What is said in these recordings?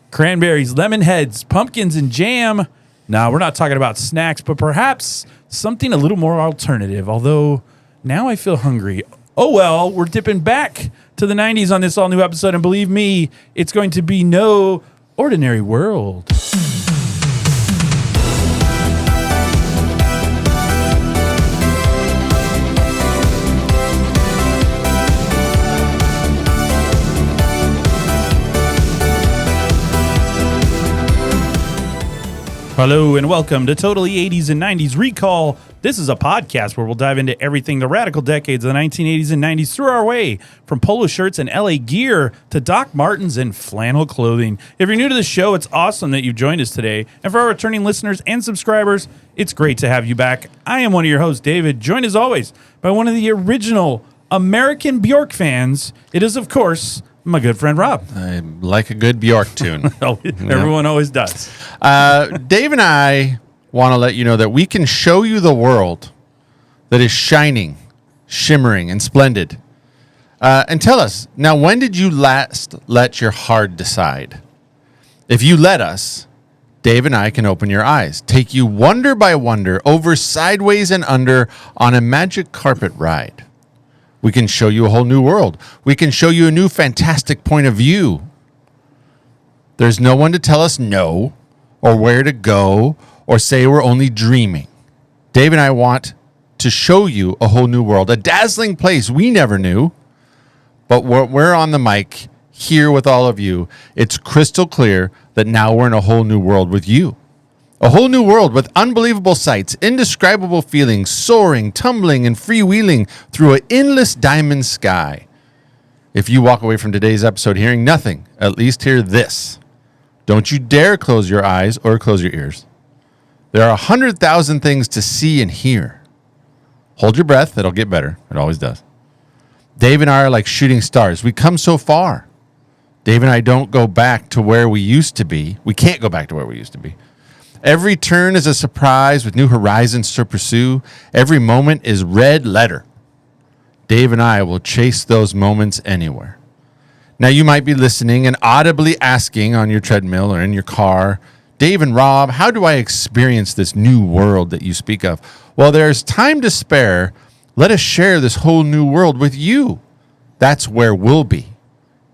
cranberries, lemon heads, pumpkins, and jam. Now, we're not talking about snacks, but perhaps something a little more alternative, although now I feel hungry. Oh, well, we're dipping back to the 90s on this all-new episode, and believe me, it's going to be no ordinary world. Hello and welcome to Totally 80s and 90s Recall. This is a podcast where we'll dive into everything the radical decades of the 1980s and 90s through our way, from polo shirts and LA gear to Doc Martens and flannel clothing. If you're new to the show, it's awesome that you've joined us today. And for our returning listeners and subscribers, it's great to have you back. I am one of your hosts, David, joined as always by one of the original American Bjork fans. It is, of course, my good friend Rob. I like a good Bjork tune. Everyone always does. Dave and I want to let you know that we can show you the world that is shining, shimmering, and splendid. And tell us, now, when did you last let your heart decide? If you let us, Dave and I can open your eyes, take you wonder by wonder, over, sideways, and under on a magic carpet ride. We can show you a whole new world. We can show you a new fantastic point of view. There's no one to tell us no, or where to go, or say we're only dreaming. Dave and I want to show you a whole new world, a dazzling place we never knew. But we're on the mic here with all of you. It's crystal clear that now we're in a whole new world with you. A whole new world with unbelievable sights, indescribable feelings, soaring, tumbling, and freewheeling through an endless diamond sky. If you walk away from today's episode hearing nothing, at least hear this. Don't you dare close your eyes or close your ears. There are 100,000 things to see and hear. Hold your breath. It'll get better. It always does. Dave and I are like shooting stars. We come so far. Dave and I don't go back to where we used to be. We can't go back to where we used to be. Every turn is a surprise with new horizons to pursue. Every moment is red letter. Dave and I will chase those moments anywhere. Now, you might be listening and audibly asking on your treadmill or in your car, Dave and Rob, how do I experience this new world that you speak of? Well, there's time to spare. Let us share this whole new world with you. That's where we'll be.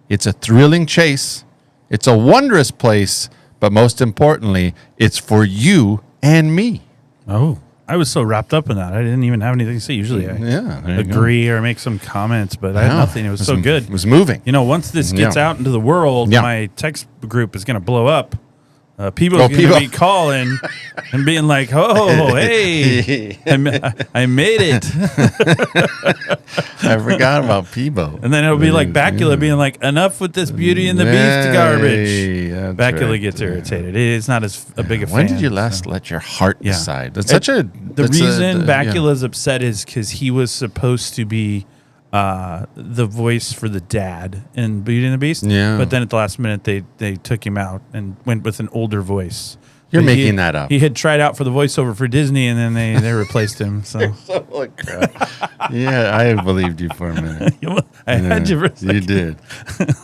It's a thrilling chase. It's a wondrous place. But most importantly, it's for you and me. Oh, I was so wrapped up in that. I didn't even have anything to say. Usually I agree or make some comments, but I had nothing. It was so good. It was moving. You know, once this gets out into the world, my text group is going to blow up. People are going to be calling and being like, oh, hey, I made it. I forgot about Peebo. And then it'll be like Bacula being like, enough with this Beauty and the Beast garbage. Bacula gets irritated. It's not as a big a fan. When did you last let your heart decide? That's the reason Bacula's upset is because he was supposed to be the voice for the dad in Beauty and the Beast. Yeah. But then at the last minute, they took him out and went with an older voice. You're making that up. He had tried out for the voiceover for Disney, and then they replaced him. So. Holy crap. Yeah, I believed you for a minute. I had you for a second. You did.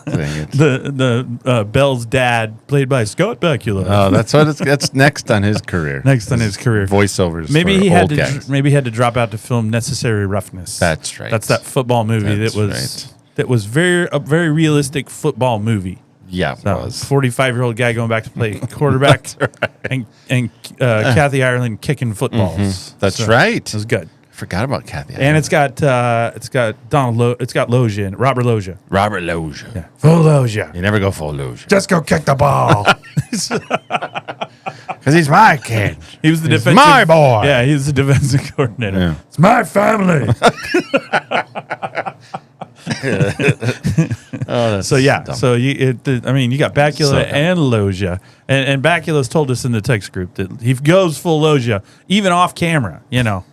Dang it. The Belle's dad, played by Scott Bakula. Oh, that's next on his career. Voiceovers. Maybe he had to drop out to film Necessary Roughness. That's right. That's that football movie that was a very realistic football movie. Yeah, it was. 45-year-old guy going back to play quarterback, right. and Kathy Ireland kicking footballs. Mm-hmm. That's right. It was good. I forgot about Kathy Ireland. And it's got Loja in it. Robert Loja. Yeah. Full Loja. You never go full Loja. Just go kick the ball. Because he's my kid. He was the defensive. My boy. Yeah, he's the defensive coordinator. Yeah. It's my family. So you got Bacula and Loja, and Bacula's told us in the text group that he goes full Loja, even off camera. You know,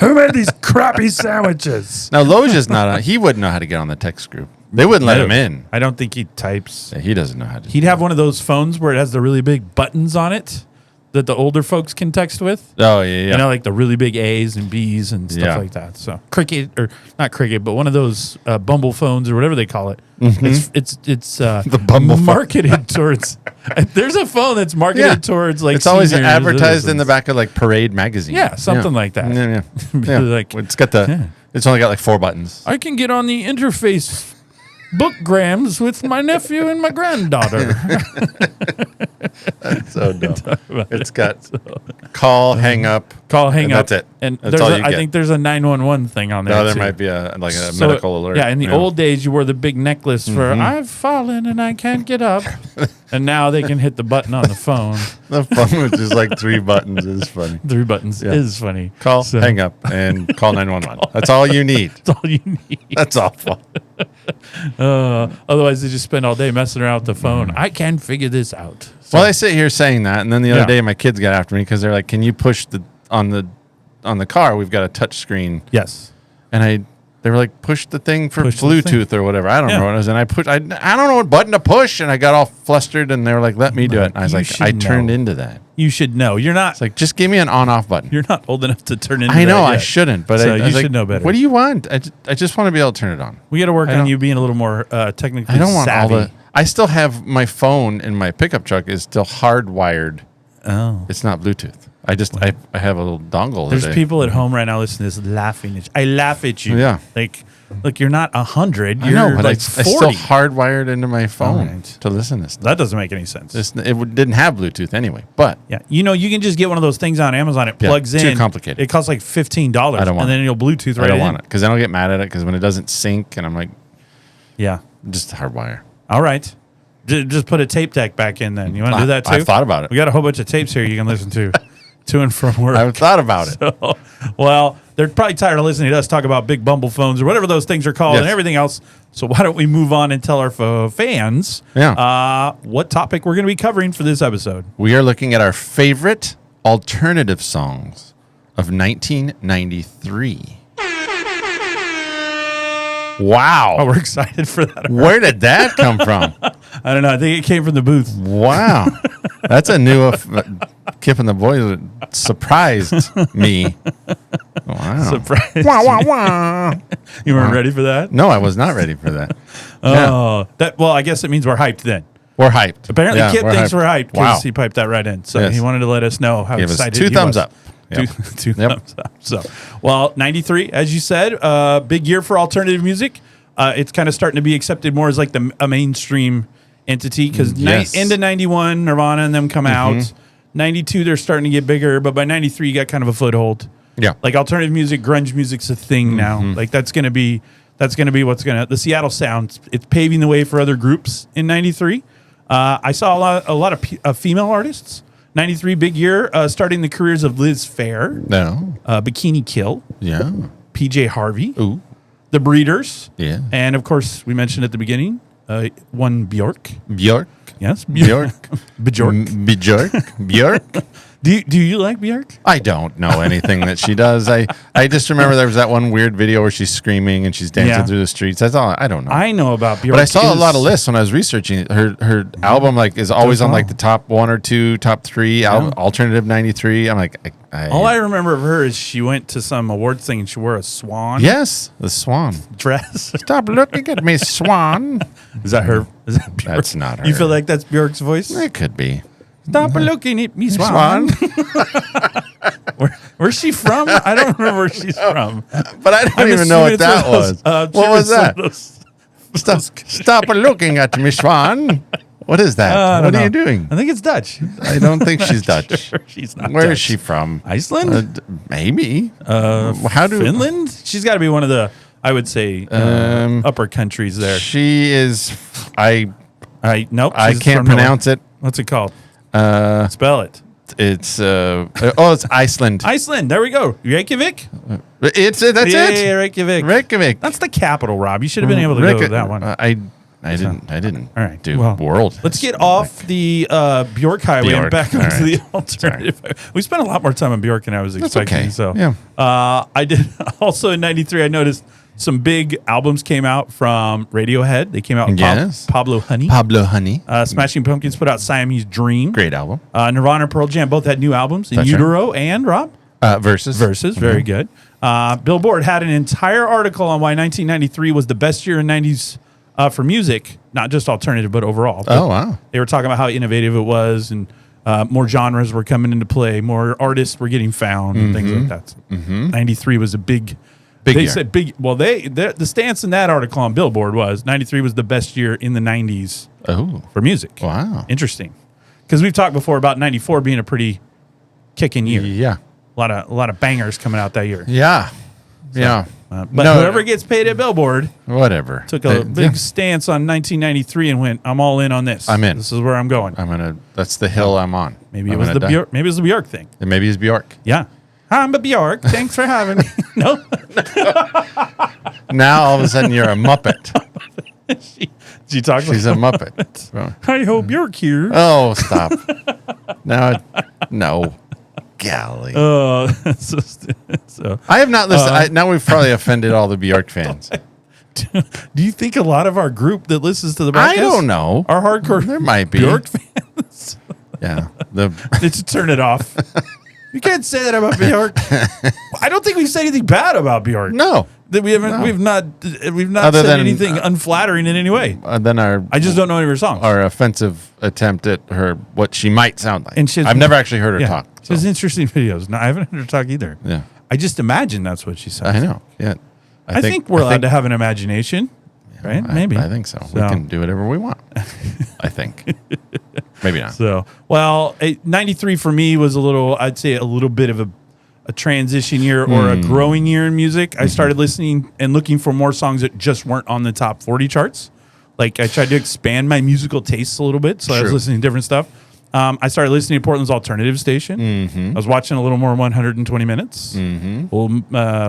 who made these crappy sandwiches? Now Loja's not. He wouldn't know how to get on the text group. They wouldn't let him in. I don't think he types. Yeah, he doesn't know how to. He'd have one of those phones where it has the really big buttons on it that the older folks can text with. Oh, yeah. You know, like the really big A's and B's and stuff like that. So Cricket, or not Cricket, but one of those Bumble phones or whatever they call it. It's The Bumble marketed towards. There's a phone that's marketed towards like. It's always advertised in the back of like Parade magazine. Yeah, something like that. Yeah. Like, it's got It's only got like 4 buttons. I can get on the interface bookgrams with my nephew and my granddaughter. That's so dumb. It's got call, hang up. That's it. And that's all you get. I think there's a 911 thing on there. No, there might be a medical alert. Yeah, in the old days, you wore the big necklace for I've fallen and I can't get up. And now they can hit the button on the phone. The phone with just like 3 buttons is funny. 3 buttons is funny. Call, hang up, and call 911. That's all you need. That's all you need. That's awful. Otherwise, they just spend all day messing around with the phone. I can't figure this out. So, Well, I sit here saying that, and then the other day my kids got after me because they're like, "Can you push on the car? We've got a touch screen." Yes. And they were like, "Push the thing for Bluetooth or whatever." I don't know what it was, and I don't know what button to push, and I got all flustered, and they were like, "Let me do it." And I was like, "I turned into that." You should know. You're not. It's like, just give me an on-off button. You're not old enough to turn into. I know that yet. I shouldn't, but so I you was should like, know better. What do you want? I just want to be able to turn it on. We got to work on you being a little more technically. I don't want savvy. all the. I still have my phone in my pickup truck is still hardwired. Oh, it's not Bluetooth. I have a little dongle. There's people at home right now listening to this laughing. I laugh at you. Yeah. Like, look, you're not 100. I You're know, but like I 40. still hardwired into my phone to listen to this. That doesn't make any sense. It didn't have Bluetooth anyway, but yeah, you can just get one of those things on Amazon. It plugs in. Too complicated. It costs like $15. I don't want and then you'll Bluetooth right in. I don't want it because then I'll get mad at it because when it doesn't sync and I'm like, yeah, just hardwire. All right. Just put a tape deck back in then. You want to do that too? I've thought about it. We got a whole bunch of tapes here you can listen to and from work. I've thought about it. So, well, they're probably tired of listening to us talk about big Bumble phones or whatever those things are called and everything else. So why don't we move on and tell our fans what topic we're going to be covering for this episode? We are looking at our favorite alternative songs of 1993. Wow. Oh, we're excited for that. Where did that come from? I don't know. I think it came from the booth. Wow. That's a new Kip and the Boys surprised me. Wow. Surprise. Wah, wah, wah. You weren't ready for that? No, I was not ready for that. Oh, well, I guess it means we're hyped then. We're hyped. Apparently, Kip thinks we're hyped because he piped that right in. So he wanted to let us know how excited he was. 2 thumbs up. Yep. Two thumbs up. So, well, 93, as you said, big year for alternative music. It's kind of starting to be accepted more as like a mainstream entity because into 91, Nirvana and them come out. 92, they're starting to get bigger, but by 93, you got kind of a foothold. Yeah. Like alternative music, grunge music's a thing now. Like that's going to be the Seattle sound. It's paving the way for other groups in 93. I saw a lot of female artists. 93, big year, starting the careers of Liz Phair. No. Bikini Kill. Yeah. PJ Harvey. Ooh. The Breeders. Yeah. And, of course, we mentioned at the beginning, one Bjork. Bjork. Yes. Bjork. Bjork. Bjork. Do you like Bjork? I don't know anything that she does. I just remember there was that one weird video where she's screaming and she's dancing through the streets. That's all. I don't know. I know about Bjork. But I saw a lot of lists when I was researching it. Her album like is always on like the top 1 or 2, top 3 alternative 93. I'm like, all I remember of her is she went to some awards thing and she wore a swan. Yes, the swan Dress. Stop looking at me, swan. Is that her? Is that Bjork? That's not her. You feel like that's Bjork's voice? It could be. Stop looking at me, swan. Where's she from? I don't remember where she's from. But I don't even know what that was. What was that? Stop looking at me, swan. What is that? What are you doing? I think it's Dutch. I don't think she's Dutch. Sure she's not. Where Dutch. is she from? Iceland? Maybe. Finland? She's got to be one of the, I would say, upper countries there. She is. Nope. I can't pronounce it. What's it called? Spell it. It's it's Iceland. Iceland. There we go. Reykjavik. That's it. Yeah, Reykjavik. Reykjavik. That's the capital, Rob. You should have been able to go with that one. I didn't. All right. Do world. Let's get off the Bjork highway and back onto the alternative. We spent a lot more time on Bjork than I was expecting. Okay. So yeah. I did also in '93. I noticed Some big albums came out from Radiohead. They came out with Yes. Pablo Honey. Pablo Honey. Smashing Pumpkins put out Siamese Dream. Great album. Nirvana and Pearl Jam both had new albums. In That's Utero and Rob. Versus. Very good. Billboard had an entire article on why 1993 was the best year in 90s for music, not just alternative, but overall. Oh, wow. They were talking about how innovative it was, and more genres were coming into play, more artists were getting found, and things like that. So 93 was a big they year. said big. Well, the stance in that article on Billboard was 93 was the best year in the 90s for music. Wow. Interesting. Because we've talked before about 94 being a pretty kicking year. Yeah. A lot of bangers coming out that year. Yeah. Yeah. But whoever gets paid at Billboard whatever. took a big stance on 1993 and went, I'm all in on this. I'm in. This is where I'm going. That's the hill I'm on. Maybe it was the Bjork thing. And maybe it's Bjork. Yeah. I'm a Bjork. Thanks for having me. No. Now all of a sudden you're a Muppet. She talks She's a Muppet. I hope Bjork here. Oh, stop. No. Golly. So I have not listened. Now we've probably offended all the Bjork fans. do you think a lot of our group that listens to the podcast I don't know. are hardcore There might be. Bjork fans? Yeah. Just turn it off. You can't say that about Bjork. I don't think we've said anything bad about Bjork. No. That we haven't. No. We've not Other said than, anything unflattering in any way. Then I just don't know any of her songs. Our offensive attempt at her, what she might sound like. And I've never actually heard her talk. She has interesting videos. No, I haven't heard her talk either. Yeah. I just imagine that's what she says. I know. Yeah. I think we're allowed to have an imagination, right? Maybe. I think so. We can do whatever we want. I think. Maybe not. So, 93 for me was I'd say a little bit of a transition year or a growing year in music. I started listening and looking for more songs that just weren't on the top 40 charts. Like I tried to expand my musical tastes a little bit. So I was listening to different stuff. I started listening to Portland's alternative station. I was watching a little more 120 Minutes. Well,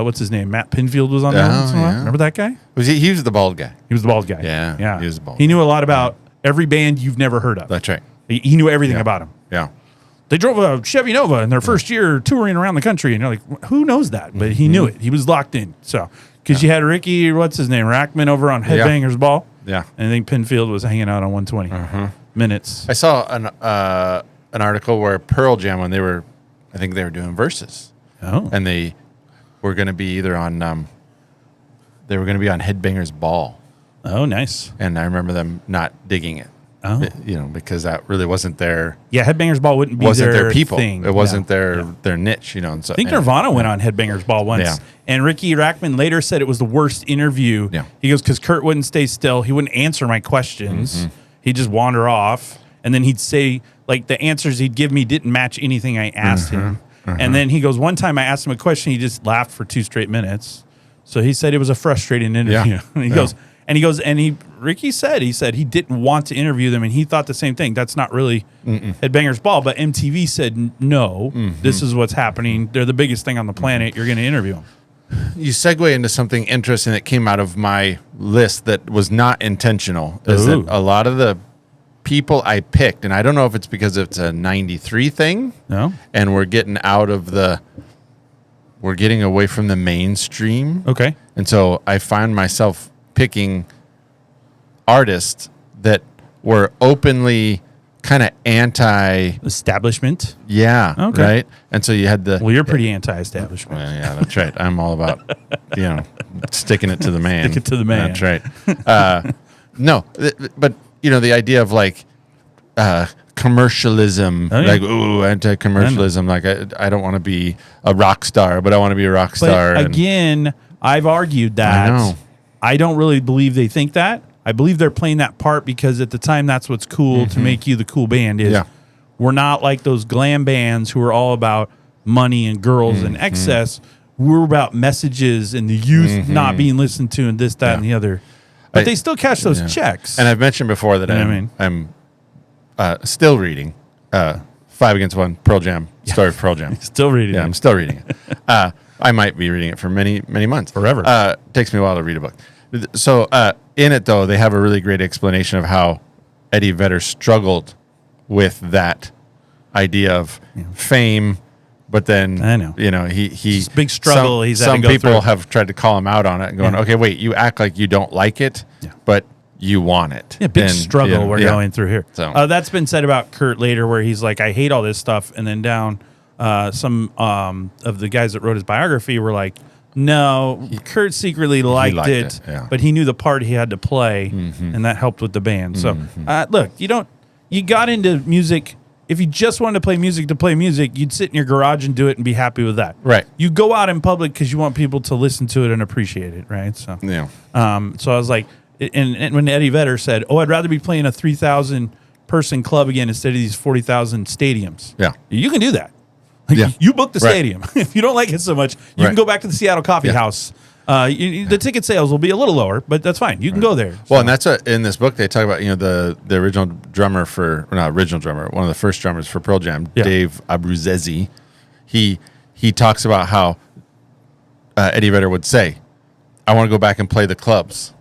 what's his name? Matt Pinfield was on there. Remember that guy? He was the bald guy. He was the bald guy. Yeah. He was the bald. He knew a lot about every band you've never heard of. That's right. He knew everything about him. Yeah. They drove a Chevy Nova in their first year touring around the country, and you're like, who knows that? But he knew it. He was locked in. So, because you had Ricky, what's his name, Rackman over on Headbangers Ball. Yeah. And I think Pinfield was hanging out on 120 Minutes. I saw an article where Pearl Jam, when I think they were doing Versus. Oh. And they were going to be either on, they were going to be on Headbangers Ball. Oh, nice. And I remember them not digging it. Oh. Because that really wasn't their... Yeah, Headbangers Ball wasn't their people. Thing. It wasn't their niche, And so, I think Nirvana went on Headbangers Ball once. Yeah. And Ricky Rackman later said it was the worst interview. Yeah. He goes, because Kurt wouldn't stay still. He wouldn't answer my questions. He'd just wander off. And then he'd say, like, the answers he'd give me didn't match anything I asked him. And then he goes, one time I asked him a question, he just laughed for 2 straight minutes. So he said it was a frustrating interview. Yeah. And Ricky said he didn't want to interview them, and he thought the same thing. That's not really Headbangers Ball, but MTV said, no, this is what's happening. They're the biggest thing on the planet. You're going to interview them. You segue into something interesting that came out of my list that was not intentional. Is that a lot of the people I picked, and I don't know if it's because it's a 93 thing, and we're getting away from the mainstream. Okay. And so I find myself picking artists that were openly kind of anti-establishment. Yeah. Okay. Right. And so you had Well, you're pretty anti-establishment. Well, yeah, that's right. I'm all about, sticking it to the man. Stick it to the man. That's right. No, but the idea of like commercialism, like anti-commercialism. Like I don't want to be a rock star, but I want to be a rock star. But again, I've argued that. I don't really believe they think that. I believe they're playing that part because at the time that's what's cool to make you the cool band is we're not like those glam bands who are all about money and girls and excess. We're about messages and the youth not being listened to and this, that, and the other. But they still cash those checks. And I've mentioned before that I'm still reading 5 Against 1, Pearl Jam, Story of Pearl Jam. Still reading it. I'm still reading it. I might be reading it for many, many months. Forever. It takes me a while to read a book. So in it, though, they have a really great explanation of how Eddie Vedder struggled with that idea of fame, But then, I know. he's big struggle he's had to some go people through. have tried to call him out on it and going, okay, wait, you act like you don't like it, but you want it. Yeah, big struggle we're going through here. So that's been said about Kurt later, where he's like, I hate all this stuff. And then down some of the guys that wrote his biography were like, no, Kurt secretly liked it, but he knew the part he had to play, and that helped with the band. So, look, you got into music. If you just wanted to play music, you'd sit in your garage and do it and be happy with that. Right. You go out in public because you want people to listen to it and appreciate it, right? So, so I was like, and when Eddie Vedder said, "Oh, I'd rather be playing a 3,000 person club again instead of these 40,000 stadiums." Yeah, you can do that. You book the stadium. If you don't like it so much, you can go back to the Seattle Coffee House. The ticket sales will be a little lower, but that's fine. You can go there. Well, and that's in this book they talk about. The original drummer one of the first drummers for Pearl Jam, Dave Abruzzese. He talks about how Eddie Vedder would say, "I want to go back and play the clubs,"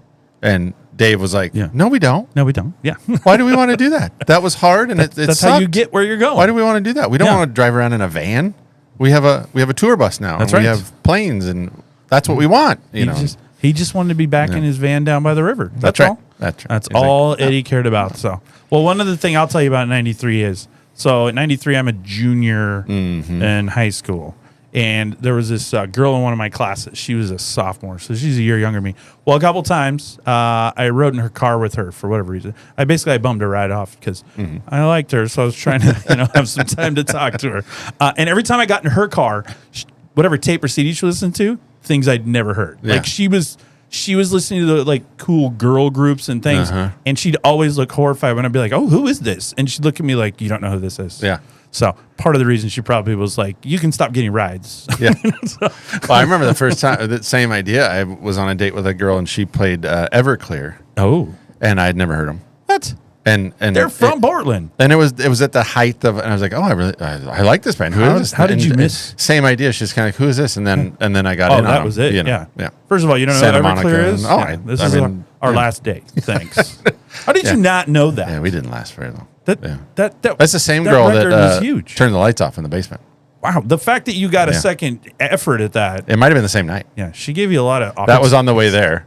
and Dave was like, "No, we don't. No, we don't. Yeah. Why do we want to do that? That was hard, and it that's sucked. how you get where you're going. Why do we want to do that? We don't want to drive around in a van. We have a tour bus now. That's right. We have planes, and that's what we want. He just wanted to be back in his van down by the river. That's right. all. That's right. That's all Eddie cared about. So, well, one other thing I'll tell you about '93 is, so at '93 I'm a junior in high school, and there was this girl in one of my classes. She was a sophomore, so she's a year younger than me. Well, a couple times I rode in her car with her for whatever reason. I bummed her right off because I liked her, so I was trying to have some time to talk to her. And every time I got in her car, whatever tape or CD she listened to, things I'd never heard. Yeah. Like she was listening to the cool girl groups and things, and she'd always look horrified when I'd be like, "Oh, who is this?" And she'd look at me like, "You don't know who this is." Yeah. So part of the reason she probably was like, "You can stop getting rides." Yeah. Well, I remember the first time, that same idea. I was on a date with a girl, and she played Everclear. Oh. And I'd never heard them. What? And they're from Portland. And it was at the height of, and I was like, oh, I like this band. Who is this? How did you miss? Same idea. She's kind of like, who is this? And then I got in on that them, was it. Yeah. First of all, you don't Santa know what Monica Everclear is? and- This is our last date. Thanks. How did you not know that? Yeah, we didn't last very long. That's the same girl that was huge. turned the lights off in the basement. Wow, the fact that you got a second effort at that. It might have been the same night. Yeah, she gave you a lot of. That was on the way there.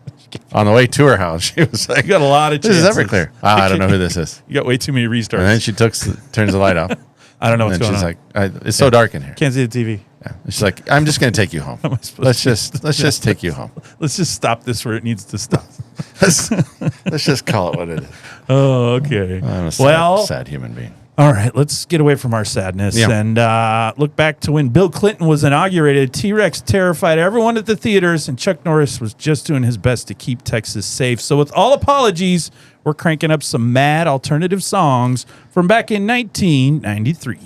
On the way to her house, she was like, You got a lot of this chances. is Everclear. I don't know who this is. You got way too many restarts. And then she turns the light off. I don't know what's And going she's on. like, it's so dark in here. Can't see the TV. Yeah. And she's like, I'm just going to take you home. Let's just take you home. Let's just stop this where it needs to stop. Let's just call it what it is. Oh, okay. I'm a sad human being. All right, let's get away from our sadness and look back to when Bill Clinton was inaugurated. T-Rex terrified everyone at the theaters, and Chuck Norris was just doing his best to keep Texas safe. So with all apologies, we're cranking up some mad alternative songs from back in 1993.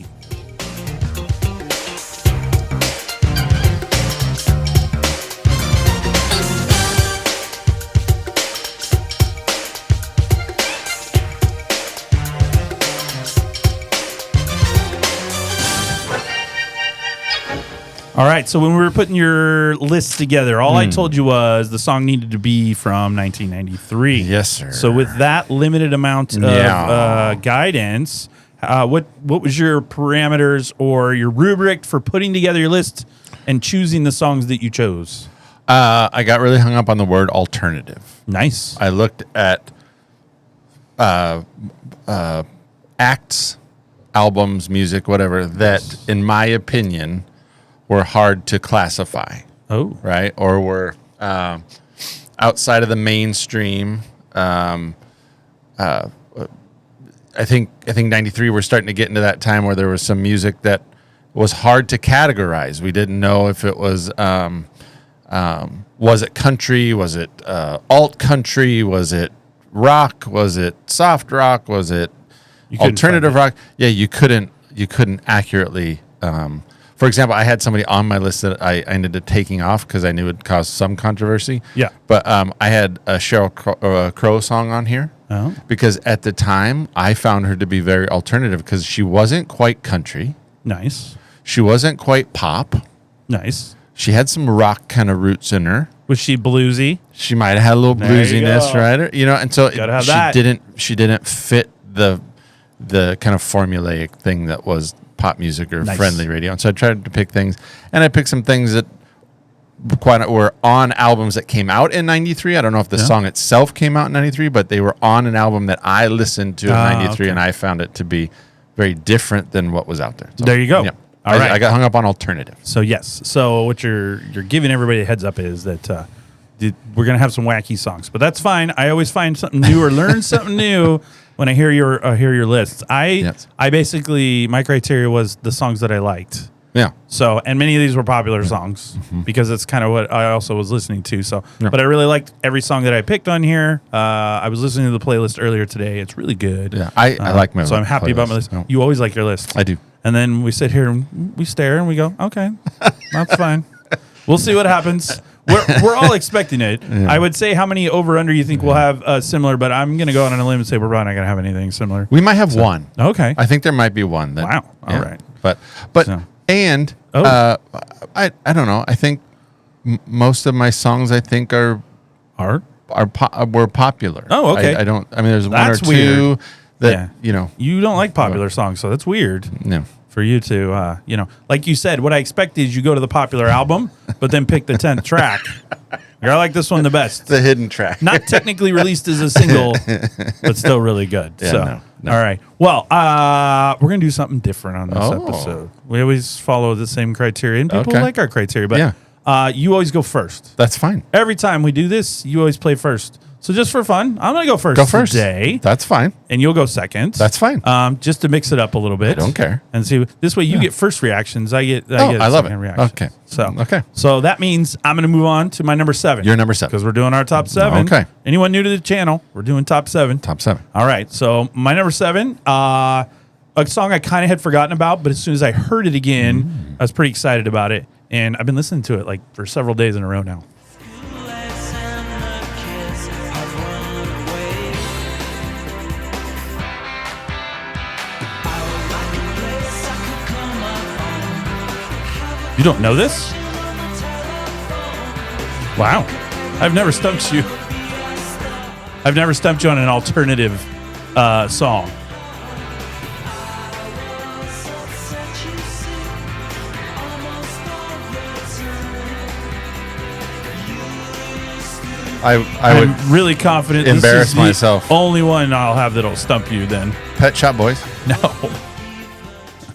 All right, so when we were putting your list together, all I told you was the song needed to be from 1993. Yes, sir. So with that limited amount of guidance, what was your parameters or your rubric for putting together your list and choosing the songs that you chose? I got really hung up on the word alternative. Nice. I looked at acts, albums, music, whatever, that, in my opinion, were hard to classify. Oh. Right? Or were outside of the mainstream. I think 93, we're starting to get into that time where there was some music that was hard to categorize. We didn't know if it was it country? Was it alt country? Was it rock? Was it soft rock? Was it alternative rock? Yeah, you couldn't accurately. For example, I had somebody on my list that I ended up taking off because I knew it would cause some controversy. Yeah. But I had a Sheryl Crow song on here because at the time I found her to be very alternative because she wasn't quite country. Nice. She wasn't quite pop. Nice. She had some rock kind of roots in her. Was she bluesy? She might have had a little bluesiness, right? And so Gotta have that. she didn't fit the kind of formulaic thing that was pop music or Nice. friendly radio. And so I tried to pick things, and I picked some things that were on albums that came out in 93. I don't know if the song itself came out in 93, but they were on an album that I listened to in 93, and I found it to be very different than what was out there. So, There you go. Yeah. All right. I got hung up on alternative. So yes. So what you're giving everybody a heads up is that we're gonna have some wacky songs, but that's fine. I always find something new or learn something new when I hear your lists. I basically, my criteria was the songs that I liked. Yeah. So, and many of these were popular songs because it's kind of what I also was listening to. So, but I really liked every song that I picked on here. I was listening to the playlist earlier today. It's really good. Yeah. I like my So I'm happy about my list. No. You always like your list. I do. And then we sit here and we stare and we go, okay, that's fine. We'll see what happens. We're all expecting it. I would say how many over under you think we'll have similar, but I'm going to go out on a limb and say we're probably not going to have anything similar. We might have one. Okay. I think there might be one. That, Wow. All right. But So. and Oh. I don't know. I think most of my songs I think were popular. Oh, okay. I don't. I mean, there's That's one or two weird. that You don't like popular songs, so that's weird. No. For you to, like you said, what I expect is you go to the popular album, but then pick the 10th track. I like this one the best. The hidden track. Not technically released as a single, but still really good. Yeah, so, no. All right. Well, we're going to do something different on this episode. We always follow the same criteria, and people like our criteria, but you always go first. That's fine. Every time we do this, you always play first. So just for fun, I'm going to go first. Go first today. That's fine. And you'll go second. That's fine. Just to mix it up a little bit. I don't care. And see, this way you get first reactions. I get I love it. reaction. Okay. So that means I'm going to move on to my number 7. You're number 7. Because we're doing our top 7. Okay. Anyone new to the channel, we're doing top 7. Top 7. All right. So my number 7, a song I kind of had forgotten about, but as soon as I heard it again, I was pretty excited about it. And I've been listening to it like for several days in a row now. You don't know this? Wow. I've never stumped you. I've never stumped you on an alternative song. I'm really confident embarrass this is myself. the only one I'll have that'll stump you then. Pet Shop Boys. No.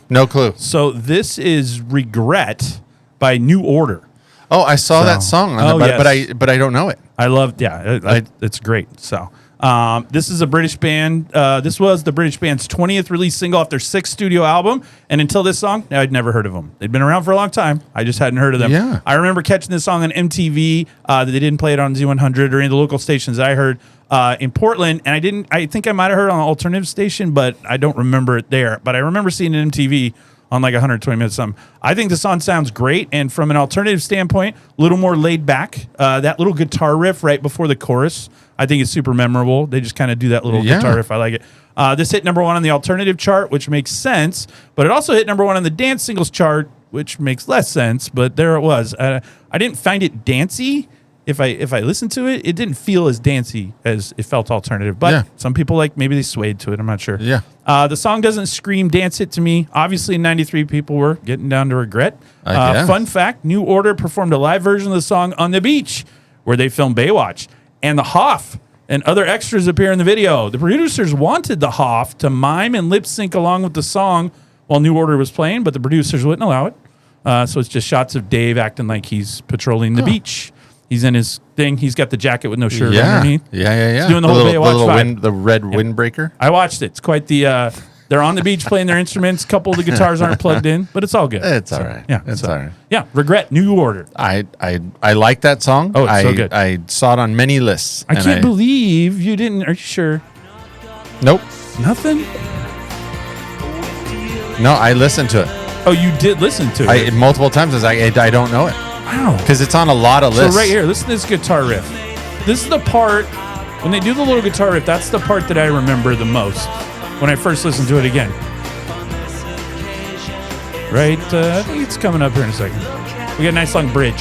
No clue. So this is Regret by New Order. Oh, I saw that song, but I don't know it. I loved, it's great. So this is a British band. This was the British band's 20th release single off their 6th studio album. And until this song, I'd never heard of them. They'd been around for a long time. I just hadn't heard of them. Yeah. I remember catching this song on MTV. They didn't play it on Z100 or any of the local stations I heard in Portland. And I think I might have heard it on an alternative station, but I don't remember it there. But I remember seeing it on MTV on like 120 minutes something. I think the song sounds great, and from an alternative standpoint, a little more laid back. That little guitar riff right before the chorus, I think is super memorable. They just kind of do that little guitar riff. I like it. This hit number 1 on the alternative chart, which makes sense, but it also hit number 1 on the dance singles chart, which makes less sense, but there it was. I didn't find it dancey. If I listened to it, it didn't feel as dancey as it felt alternative. But some people maybe they swayed to it. I'm not sure. Yeah. The song doesn't scream dance it to me. Obviously, in 93, people were getting down to Regret. Fun fact, New Order performed a live version of the song on the beach where they filmed Baywatch. And the Hoff and other extras appear in the video. The producers wanted the Hoff to mime and lip sync along with the song while New Order was playing, but the producers wouldn't allow it. So it's just shots of Dave acting like he's patrolling the beach. He's in his thing. He's got the jacket with no shirt underneath. Yeah. He's doing the whole Baywatch vibe. The red windbreaker. I watched it. It's quite the... they're on the beach playing their instruments. A couple of the guitars aren't plugged in, but it's all good. It's all right. Yeah, it's all right. Yeah, Regret, New Order. I like that song. Oh, it's so good. I saw it on many lists. I can't believe you didn't... Are you sure? Nope. Nothing? No, I listened to it. Oh, you did listen to it? Multiple times. I don't know it. Wow. Because it's on a lot of lists. So right here, listen to this guitar riff. This is the part, when they do the little guitar riff, that's the part that I remember the most when I first listened to it again. Right? I think it's coming up here in a second. We got a nice long bridge.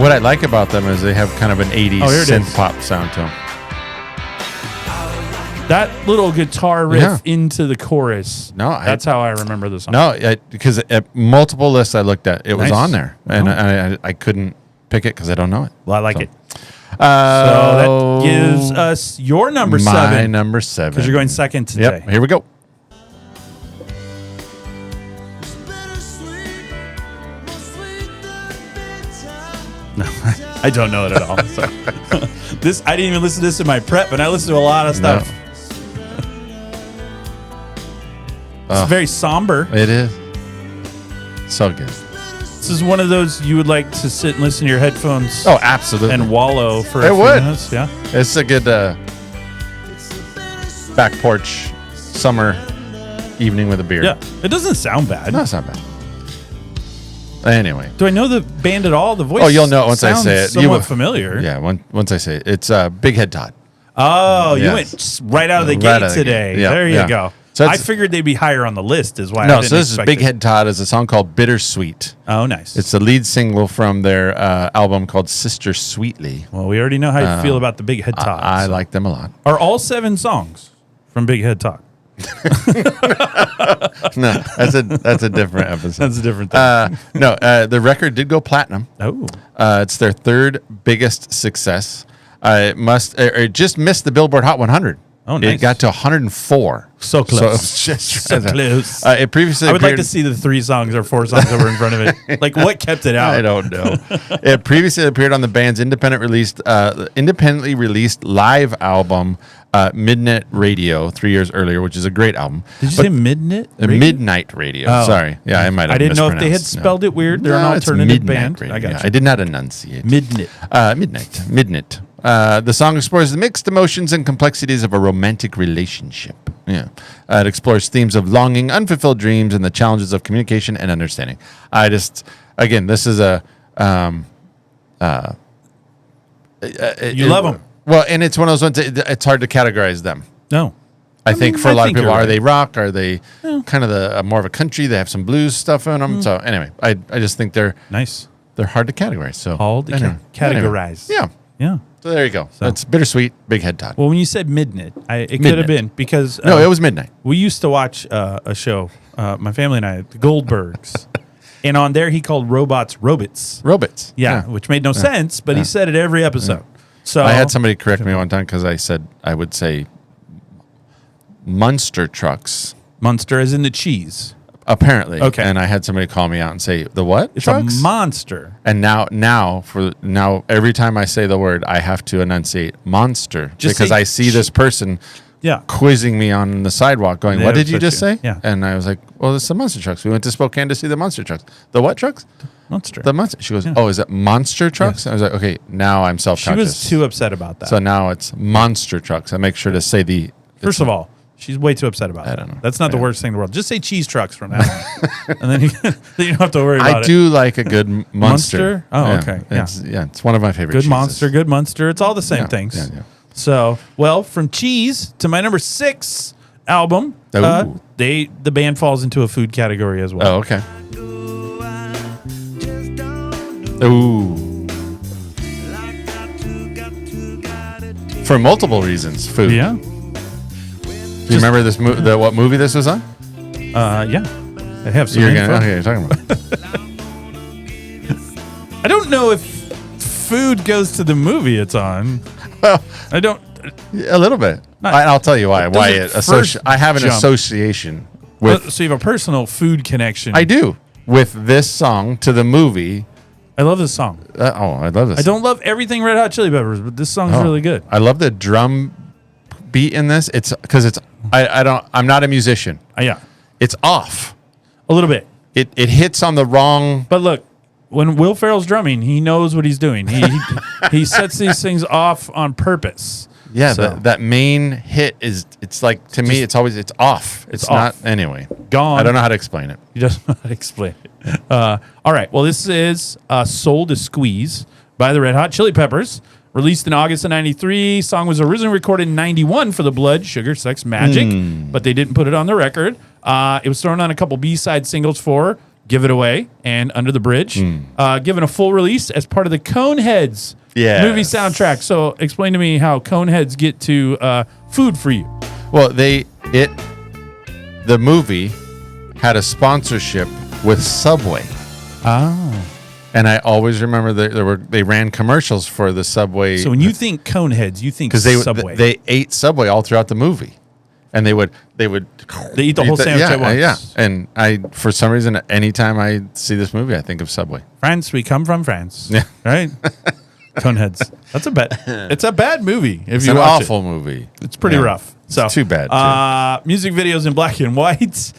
What I like about them is they have kind of an 80s synth pop sound to them. That little guitar riff Yeah. into the chorus. No, that's how I remember the song. No, because at multiple lists I looked at, it was Nice. on there, and I couldn't pick it because I don't know it. Well, I like it. So So that gives us your number my 7. number 7. Because you're going second today. Yep. Here we go. No, I don't know it at all. So. This I didn't even listen to this in my prep, and I listened to a lot of stuff. It's very somber. It is so good. This is one of those you would like to sit and listen to your headphones. Oh, absolutely. And wallow for It a few would. minutes. Yeah. It's a good back porch summer evening with a beer. Yeah. It doesn't sound bad. No, it's not bad. Anyway. Do I know the band at all? The voice. Oh, you'll know it once I say it. Somewhat familiar. Yeah, once I say it. It's Big Head Todd. Oh, you Yes. went right out of the Right gate out of the today. gate. Yeah, There you yeah. go. So I it's- figured they'd be higher on the list, is why I No, didn't so this is expect Big it. Head Todd. Is a song called Bittersweet. Oh, nice. It's the lead single from their album called Sister Sweetly. Well, we already know how you feel about the Big Head Talk. I like them a lot. Are all 7 songs from Big Head Talk? No, that's a different episode. That's a different thing. No, the record did go platinum. Oh. It's their third biggest success. It just missed the Billboard Hot 100. Oh, nice. It got to 100. So close. So, it was just So close. It previously I would like appeared- to see the 3 songs or 4 songs that were in front of it. Like, what kept it out? I don't know. It previously appeared on the band's independently released live album, Midnight Radio, 3 years earlier, which is a great album. Did you say Midnight? Midnight Radio. Oh. Sorry. Yeah, I might have I didn't know if they had mispronounced. spelled it weird. They're No, an it's alternative Midnight band. Radio. I got Yeah, you. I did not enunciate. Midnight. Midnight. The song explores the mixed emotions and complexities of a romantic relationship. Yeah, it explores themes of longing, unfulfilled dreams, and the challenges of communication and understanding. Again, this is a. You love them. Well, and it's one of those ones. It's hard to categorize them. No. I think mean, for a I lot of think people, you're are right. they rock? Are they kind of more of a country? They have some blues stuff in Hmm. them. So anyway, I just think they're Nice. hard to categorize. So Hard to anyway. categorize. Yeah. Yeah. So there you go. That's Bittersweet, Big Head Todd. Well, when you said Midnight, it could Midnight. have been because No, it was midnight. we used to watch a show, my family and I, the Goldbergs, and on there he called robots robots. Robots. Yeah, which made no sense, but he said it every episode. So I had somebody correct me one time because I said I would say monster trucks. Munster as in the cheese. Apparently. Okay. And I had somebody call me out and say, the what? It's trucks? a monster. And now every time I say the word, I have to enunciate monster Just because say I see this person Yeah. quizzing me on the sidewalk going, They what have did you such just a- say? yeah. And I was like, well, it's the monster trucks. We went to Spokane to see the monster trucks. The what trucks? Monster. The monster. She goes, oh, is it monster trucks? I was like, okay, now I'm She self-conscious. was too upset about that. So now it's monster trucks. I make sure to say First of all, she's way too upset about that. I don't know. That's not the Yeah. worst thing in the world. Just say cheese trucks from now on. And then you don't have to worry about I it. do like a good monster. Monster? Oh, Yeah. okay. Yeah. It's one of my favorite Good cheeses. monster, good monster. It's all the same Yeah, things. yeah. So, well, from cheese to my number 6 album, Ooh. the band falls into a food category as well. Oh, okay. Ooh. For multiple reasons, food. Yeah. Do you remember this what movie this was on? Yeah. I have some You're info. okay, you're talking about. I don't know if food goes to the movie it's on. Well, I don't. a little bit. I'll tell you why. Does it I have an first jump? association with. So you have a personal food connection. I do with this song to the movie. I love this song. I love this. I don't love everything Red Hot Chili Peppers, but this song's Oh. really good. I love the drum beat in this. It's because it's. I'm not a musician. Yeah. It's off. A little bit. It hits on the wrong. But look, when Will Ferrell's drumming, he knows what he's doing. He sets these things off on purpose. Yeah, So, that main hit is. It's like to me, it's always off. It's not off. anyway. Gone. I don't know how to explain it. He doesn't know how to explain it. All right. Well, this is Soul to Squeeze by the Red Hot Chili Peppers. Released in August of 93. Song was originally recorded in 91 for the Blood, Sugar, Sex, Magic, but they didn't put it on the record. It was thrown on a couple B-side singles for Give It Away and Under the Bridge. Given a full release as part of the Coneheads Yes. movie soundtrack. So explain to me how Coneheads get to food for you. Well, the movie had a sponsorship with Subway. Oh. And I always remember they ran commercials for the Subway. So when you think Coneheads, you think Subway. They ate Subway all throughout the movie. And they eat the whole sandwich at once. Yeah. And for some reason, anytime I see this movie, I think of Subway. France, we come from France. Yeah. Right? Coneheads. That's a bad. It's a bad movie. It's an awful movie. It's pretty rough. So it's too bad. Music videos in black and white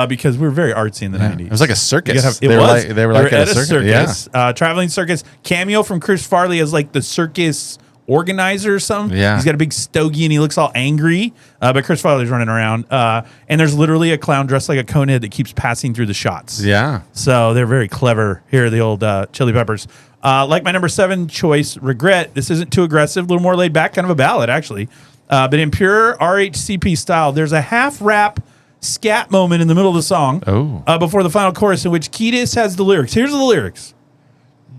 because we're very artsy in the 90s. It was like a circus. They were like at a circus. Yeah. Traveling circus. Cameo from Chris Farley as like the circus organizer or something. Yeah. He's got a big stogie and he looks all angry. But Chris Farley's running around. And there's literally a clown dressed like a conehead that keeps passing through the shots. Yeah. So they're very clever here, the old Chili Peppers. Like my number 7 choice, Regret. This isn't too aggressive, a little more laid back, kind of a ballad, actually. But in pure RHCP style, there's a half-rap scat moment in the middle of the song before the final chorus in which Kiedis has the lyrics. Here's the lyrics.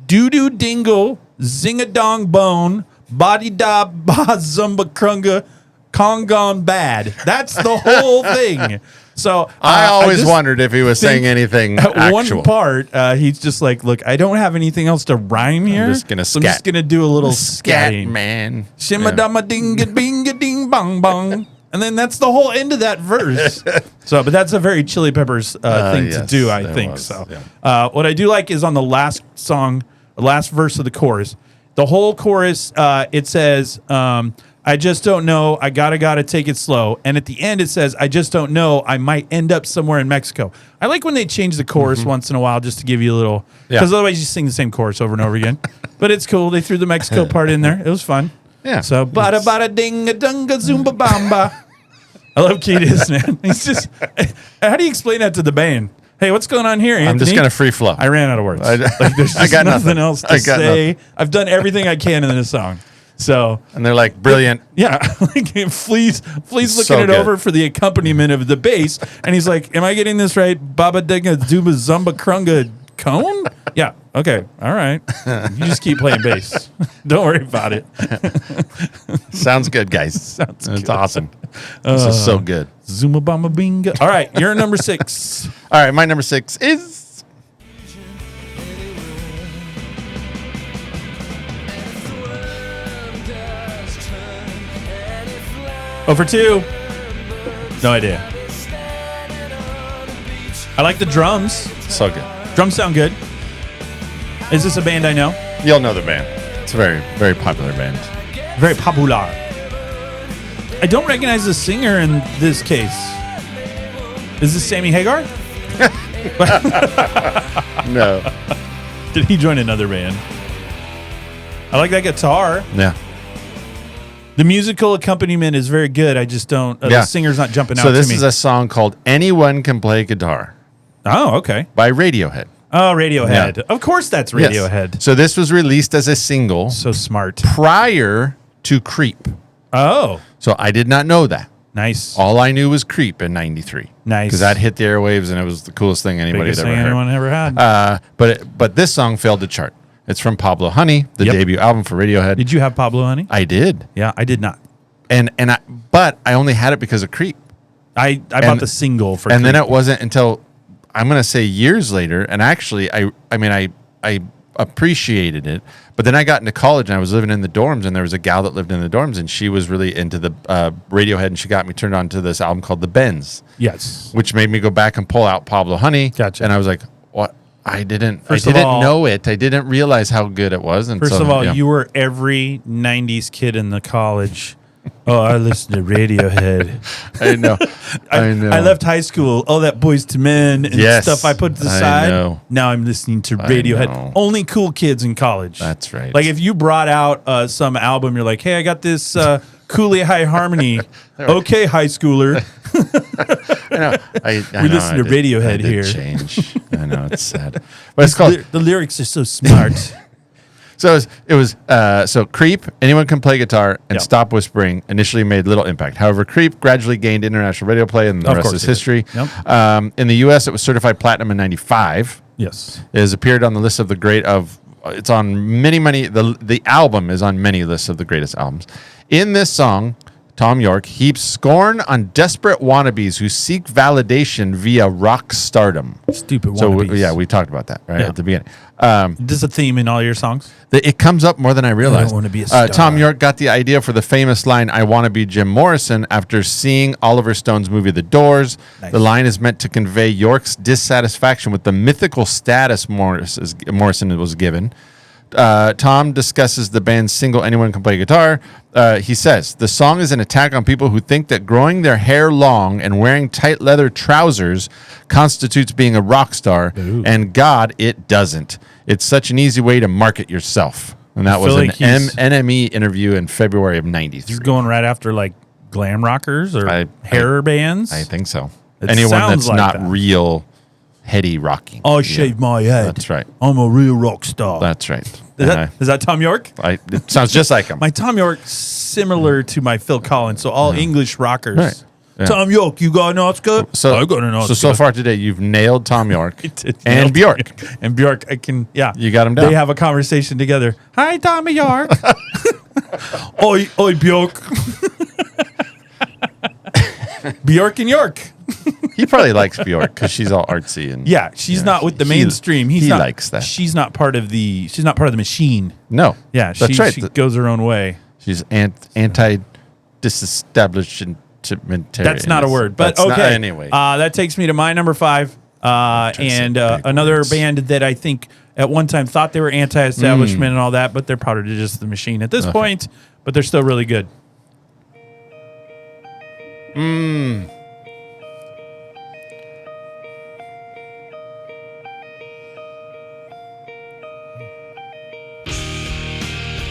Doo-doo dingle, zing-a-dong bone, body-da-ba zumba krunga, Kong gone bad. That's the whole thing. So I always wondered if he was saying anything at actual. one part, he's just like, look, I don't have anything else to rhyme here. I'm just going to scat. I'm just going to do a little scat, scatting. man. Shimma-dama-dinga-binga-ding bong bong. And then that's the whole end of that verse. But that's a very Chili Peppers thing to do, I think. So what I do like is on the last song, the last verse of the chorus, the whole chorus, it says, I just don't know. I gotta take it slow. And at the end, it says, I just don't know. I might end up somewhere in Mexico. I like when they change the chorus once in a while just to give you a little, because otherwise you sing the same chorus over and over again. But it's cool. They threw the Mexico part in there. It was fun. Yeah. So, bada bada ding a dunga zumba bamba. I love Kiedis, man. He's just, how do you explain that to the band? Hey, what's going on here, Anthony? I'm just going to free flow. I ran out of words. There's just nothing else to say. Nothing. I've done everything I can in this song. So, and they're like, brilliant. Yeah. Flea's looking it over for the accompaniment of the bass. And he's like, am I getting this right? Baba Dega Zuba Zumba Krunga Cone? Yeah. Okay. All right. You just keep playing bass. Don't worry about it. Sounds good, guys. It's awesome. This is so good. Zuma Bama Binga. All right. You're number 6. All right. My number 6 is... Over 2. No idea. I like the drums. So good. Drums sound good. Is this a band I know? You'll know the band. It's a very, very popular band. Very popular. I don't recognize the singer in this case. Is this Sammy Hagar? No. Did he join another band? I like that guitar. Yeah. The musical accompaniment is very good. I just don't. The singer's not jumping out to me. So this is a song called "Anyone Can Play Guitar." Oh, okay. By Radiohead. Oh, Radiohead. Yeah. Of course, that's Radiohead. Yes. So this was released as a single. So smart. Prior to Creep. Oh. So I did not know that. Nice. All I knew was Creep in '93. Nice. Because that hit the airwaves and it was the coolest thing anybody had ever heard. Anyone ever had. But this song failed to chart. It's from Pablo Honey, the debut album for Radiohead. Did you have Pablo Honey? I did. Yeah, I did not. But I only had it because of Creep. I bought the single for and Creep. Then it wasn't until I'm going to say years later, and actually I appreciated it, but then I got into college and I was living in the dorms, and there was a gal that lived in the dorms, and she was really into the Radiohead, and she got me turned on to this album called The Bends. Yes. Which made me go back and pull out Pablo Honey. Gotcha. And I was like, what? I didn't know it. I didn't realize how good it was. And first of all, you were every 90s kid in the college. Oh, I listened to Radiohead. I know. I left high school. All that Boys to Men and stuff I put to the side. Know. Now I'm listening to Radiohead. Only cool kids in college. That's right. Like if you brought out some album, you're like, hey, I got this Cooley High Harmony. Okay, high schooler. We listen to Radiohead here. Change. I know, it's sad. But it's called... The lyrics are so smart. So it was Creep, Anyone Can Play Guitar, and Stop Whispering initially made little impact. However, Creep gradually gained international radio play, and the rest is history. Yep. In the U.S., it was certified platinum in '95. Yes. It has appeared on the list of it's on many, the album is on many lists of the greatest albums. In this song, Tom York, heaps scorn on desperate wannabes who seek validation via rock stardom. Stupid wannabes. So, we talked about that at the beginning. This is a theme in all your songs? It comes up more than I realized. I don't wanna be a star. Tom York got the idea for the famous line, "I want to be Jim Morrison," after seeing Oliver Stone's movie The Doors. Nice. The line is meant to convey York's dissatisfaction with the mythical status Morrison was given. Tom discusses the band's single "Anyone Can Play Guitar." He says, "The song is an attack on people who think that growing their hair long and wearing tight leather trousers constitutes being a rock star, and God, it doesn't. It's such an easy way to market yourself." And that was an NME interview in February of '93. He's going right after like glam rockers or hair bands? I think so. It Anyone sounds that's like not that. real heady rocking. I shave my head. That's right. I'm a real rock star. That's right. Is that Tom York? It sounds just like him. My Tom York similar to my Phil Collins, so all English rockers. Right. Yeah. Tom York, you got an Oscar? I got an Oscar. So far today, you've nailed Tom York and and Bjork. And Bjork, I can, You got him down. They have a conversation together. Hi, Tommy York. Oi, Bjork. Bjork and York. He probably likes Bjork because she's all artsy and she's not with the mainstream. He likes that. She's not part of the machine. No. Yeah, that's right. She goes her own way. She's anti-disestablishmentarian. That's not a word, but That's okay. Not, anyway, that takes me to my number 5, and another band that I think at one time thought they were anti-establishment and all that, but they're part of just the machine at this point. But they're still really good.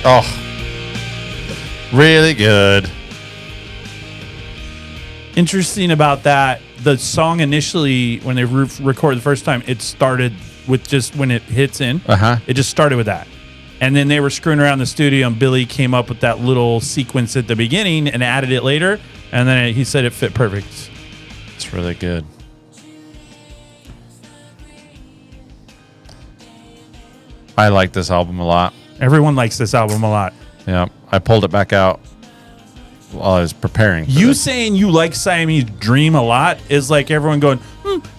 Oh, really good. Interesting about that, the song initially, when they recorded the first time, it started with just when it hits in. It just started with that. And then they were screwing around the studio, and Billy came up with that little sequence at the beginning and added it later. And then he said it fit perfect. It's really good. I like this album a lot. Everyone likes this album a lot. Yeah, I pulled it back out while I was preparing. You saying you like Siamese Dream a lot is like everyone going,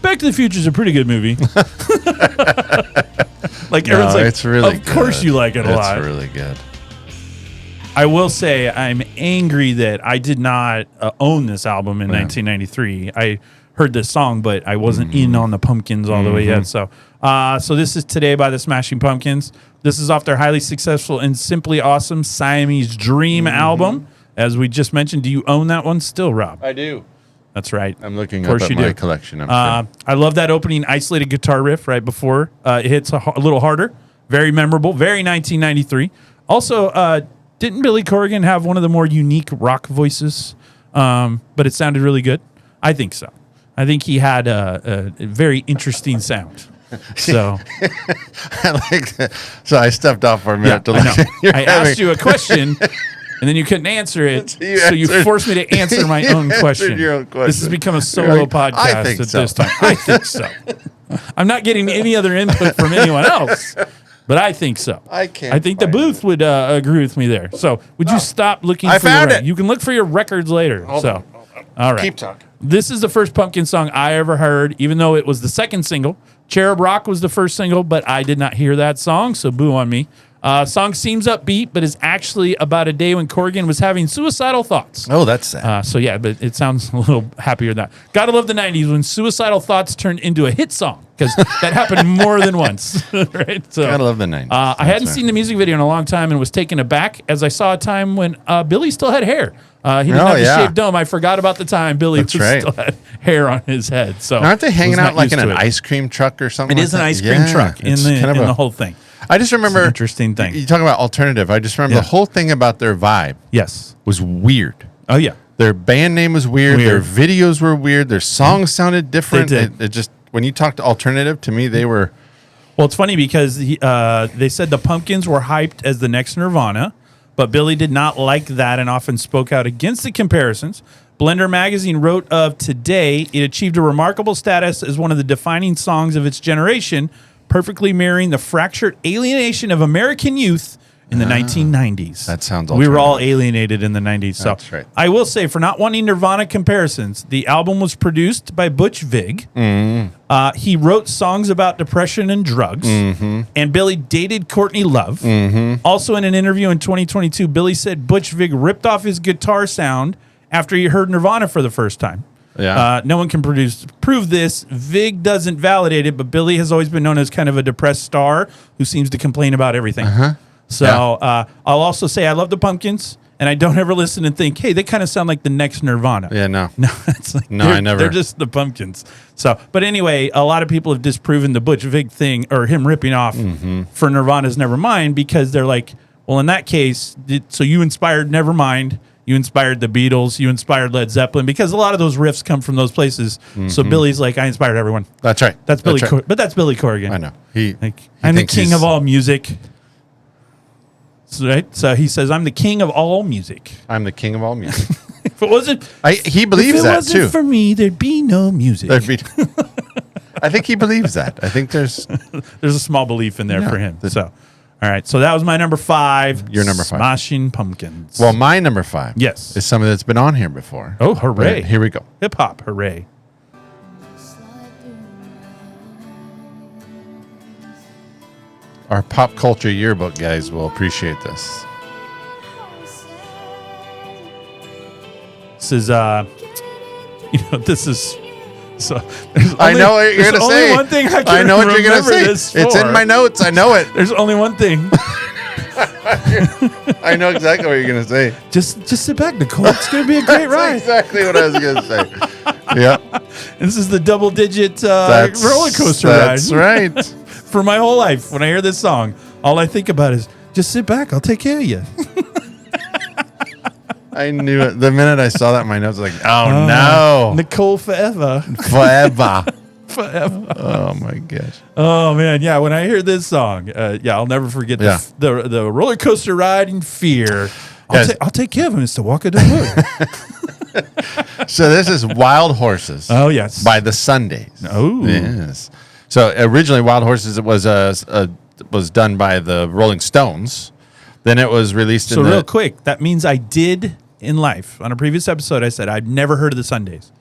Back to the Future is a pretty good movie. Like everyone's like, it's really of course you like it a lot. It's really good. I will say I'm angry that I did not own this album in 1993. I heard this song, but I wasn't in on the Pumpkins all the way yet. So this is Today by the Smashing Pumpkins. This is off their highly successful and simply awesome Siamese Dream album. As we just mentioned, do you own that one still, Rob? I do. That's right. I'm looking up at my collection. I'm sure. I love that opening isolated guitar riff right before it hits a little harder. Very memorable. Very 1993. Also, didn't Billy Corgan have one of the more unique rock voices? But it sounded really good. I think so. I think he had a very interesting sound. So I like that. So I stepped off for a minute to look at I asked you a question. And then you couldn't answer it, so you forced me to answer my own question. Your own question. This has become a solo podcast at this time. I think so. I'm not getting any other input from anyone else, but I think so. I can't. I think the booth would agree with me there. So would you stop looking for found your it. You can look for your records later. Hold on. All right. Keep talking. This is the first Pumpkin song I ever heard, even though it was the second single. Cherub Rock was the first single, but I did not hear that song, so boo on me. Song seems upbeat, but is actually about a day when Corgan was having suicidal thoughts. Oh, that's sad. So yeah, but it sounds a little happier than that. Gotta love the 90s when suicidal thoughts turned into a hit song, because that happened more than once. Right? So, Gotta love the 90s. I hadn't seen the music video in a long time and was taken aback as I saw a time when Billy still had hair. He didn't have the shaved dome. I forgot about the time Billy still had hair on his head. So aren't they hanging out like in an it. ice cream truck or something? It is an ice cream truck in the whole thing. I just remember It's an interesting thing. You talk about alternative. I just remember the whole thing about their vibe. Yes. Was weird. Oh yeah. Their band name was weird. Their videos were weird. Their songs sounded different. They did. It just when you talked to alternative, to me they were. Well, it's funny because they said the Pumpkins were hyped as the next Nirvana, but Billy did not like that and often spoke out against the comparisons. Blender magazine wrote of Today, it achieved a remarkable status as one of the defining songs of its generation, perfectly mirroring the fractured alienation of American youth in the 1990s. That sounds We were all alternative. alienated in the 90s. So That's right. I will say, for not wanting Nirvana comparisons, the album was produced by Butch Vig. He wrote songs about depression and drugs. And Billy dated Courtney Love. Also, in an interview in 2022, Billy said Butch Vig ripped off his guitar sound after he heard Nirvana for the first time. Yeah. No one can prove this. Vig doesn't validate it, but Billy has always been known as kind of a depressed star who seems to complain about everything. So I'll also say I love the Pumpkins, and I don't ever listen and think, hey, they kind of sound like the next Nirvana. Yeah, no. No, it's like I never. They're just the Pumpkins. So, but anyway, a lot of people have disproven the Butch Vig thing or him ripping off for Nirvana's Nevermind because they're like, well, in that case, so you inspired Nevermind. You inspired the Beatles. You inspired Led Zeppelin because a lot of those riffs come from those places. So Billy's like, I inspired everyone. That's right. That's Billy, right. but that's Billy Corgan. I know. I'm the king of all music. Right? So he says, I'm the king of all music. I'm the king of all music. If it wasn't, He believes if it that wasn't too. for me, there'd be no music. I think he believes that. I think there's a small belief in there Yeah, for him. So, all right. So that was my number 5. Your number 5. Smashing Pumpkins. well, my number 5. Yes. is something that's been on here before. Oh, hooray. But here we go. Hip hop, hooray. Our pop culture yearbook guys will appreciate this. This is, this is. So I know what you're gonna say. Only one thing I can I know what you're gonna remember say. this It's for. in my notes. I know it. There's only one thing. I know exactly what you're gonna say. Just sit back, Nicole. It's gonna be a great That's ride. exactly what I was gonna say. Yeah, This is the double-digit roller coaster ride. That's right. For my whole life, when I hear this song, all I think about is just sit back. I'll take care of you. I knew it. The minute I saw that in my notes, I was like, oh no. Nicole forever. Forever. Forever. Oh my gosh. Oh man, yeah. When I hear this song, I'll never forget Yeah. the roller coaster ride in fear. Yes. I'll take care of him, Mr. Walker. Don't worry. So this is Wild Horses. Oh yes. By the Sundays. Oh Yes. So originally Wild Horses was done by the Rolling Stones. Then it was released So in real quick, that means I did in life. On a previous episode, I said I'd never heard of the Sundays.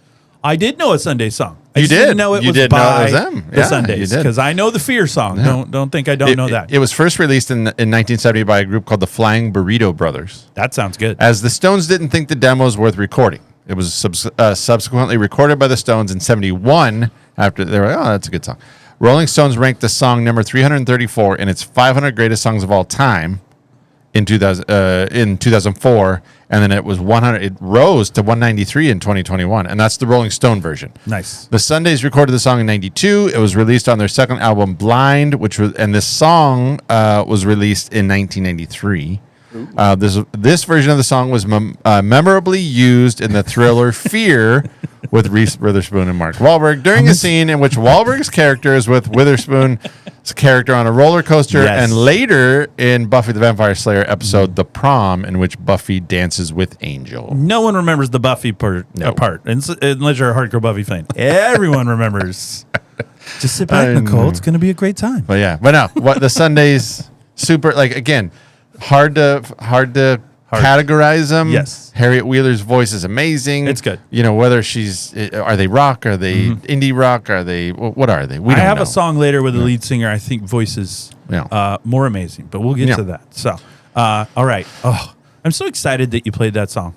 I did know a Sunday song. I You just did. didn't know it You was did know by it was them. the Yeah, Sundays you did. because I know the Fear song. Yeah. Don't think I don't know that. It was first released in 1970 by a group called the Flying Burrito Brothers. That sounds good. As the Stones didn't think the demo was worth recording. It was subsequently recorded by the Stones in 71 after they were like, oh, that's a good song. Rolling Stones ranked the song number 334 in its 500 greatest songs of all time in 2004, and then it was 100. It rose to 193 in 2021, and that's the Rolling Stone version. Nice. The Sundays recorded the song in '92. It was released on their second album, Blind, and this song was released in 1993. This version of the song was memorably used in the thriller Fear with Reese Witherspoon and Mark Wahlberg during a scene in which Wahlberg's character is with Witherspoon's character on a roller coaster, Yes. and later in Buffy the Vampire Slayer episode The Prom, in which Buffy dances with Angel. No one remembers the Buffy part, unless you're a hardcore Buffy fan. Everyone remembers. Just sit back, Nicole. It's going to be a great time. But yeah, but no, what the Sundays super again, hard to categorize them. Yes. Harriet Wheeler's voice is amazing. It's good. You know, whether are they rock? Are they indie rock? Are they, what are they? We I don't have know. a song later with the lead singer. I think voice is more amazing, but we'll get to that. So, all right. Oh, I'm so excited that you played that song.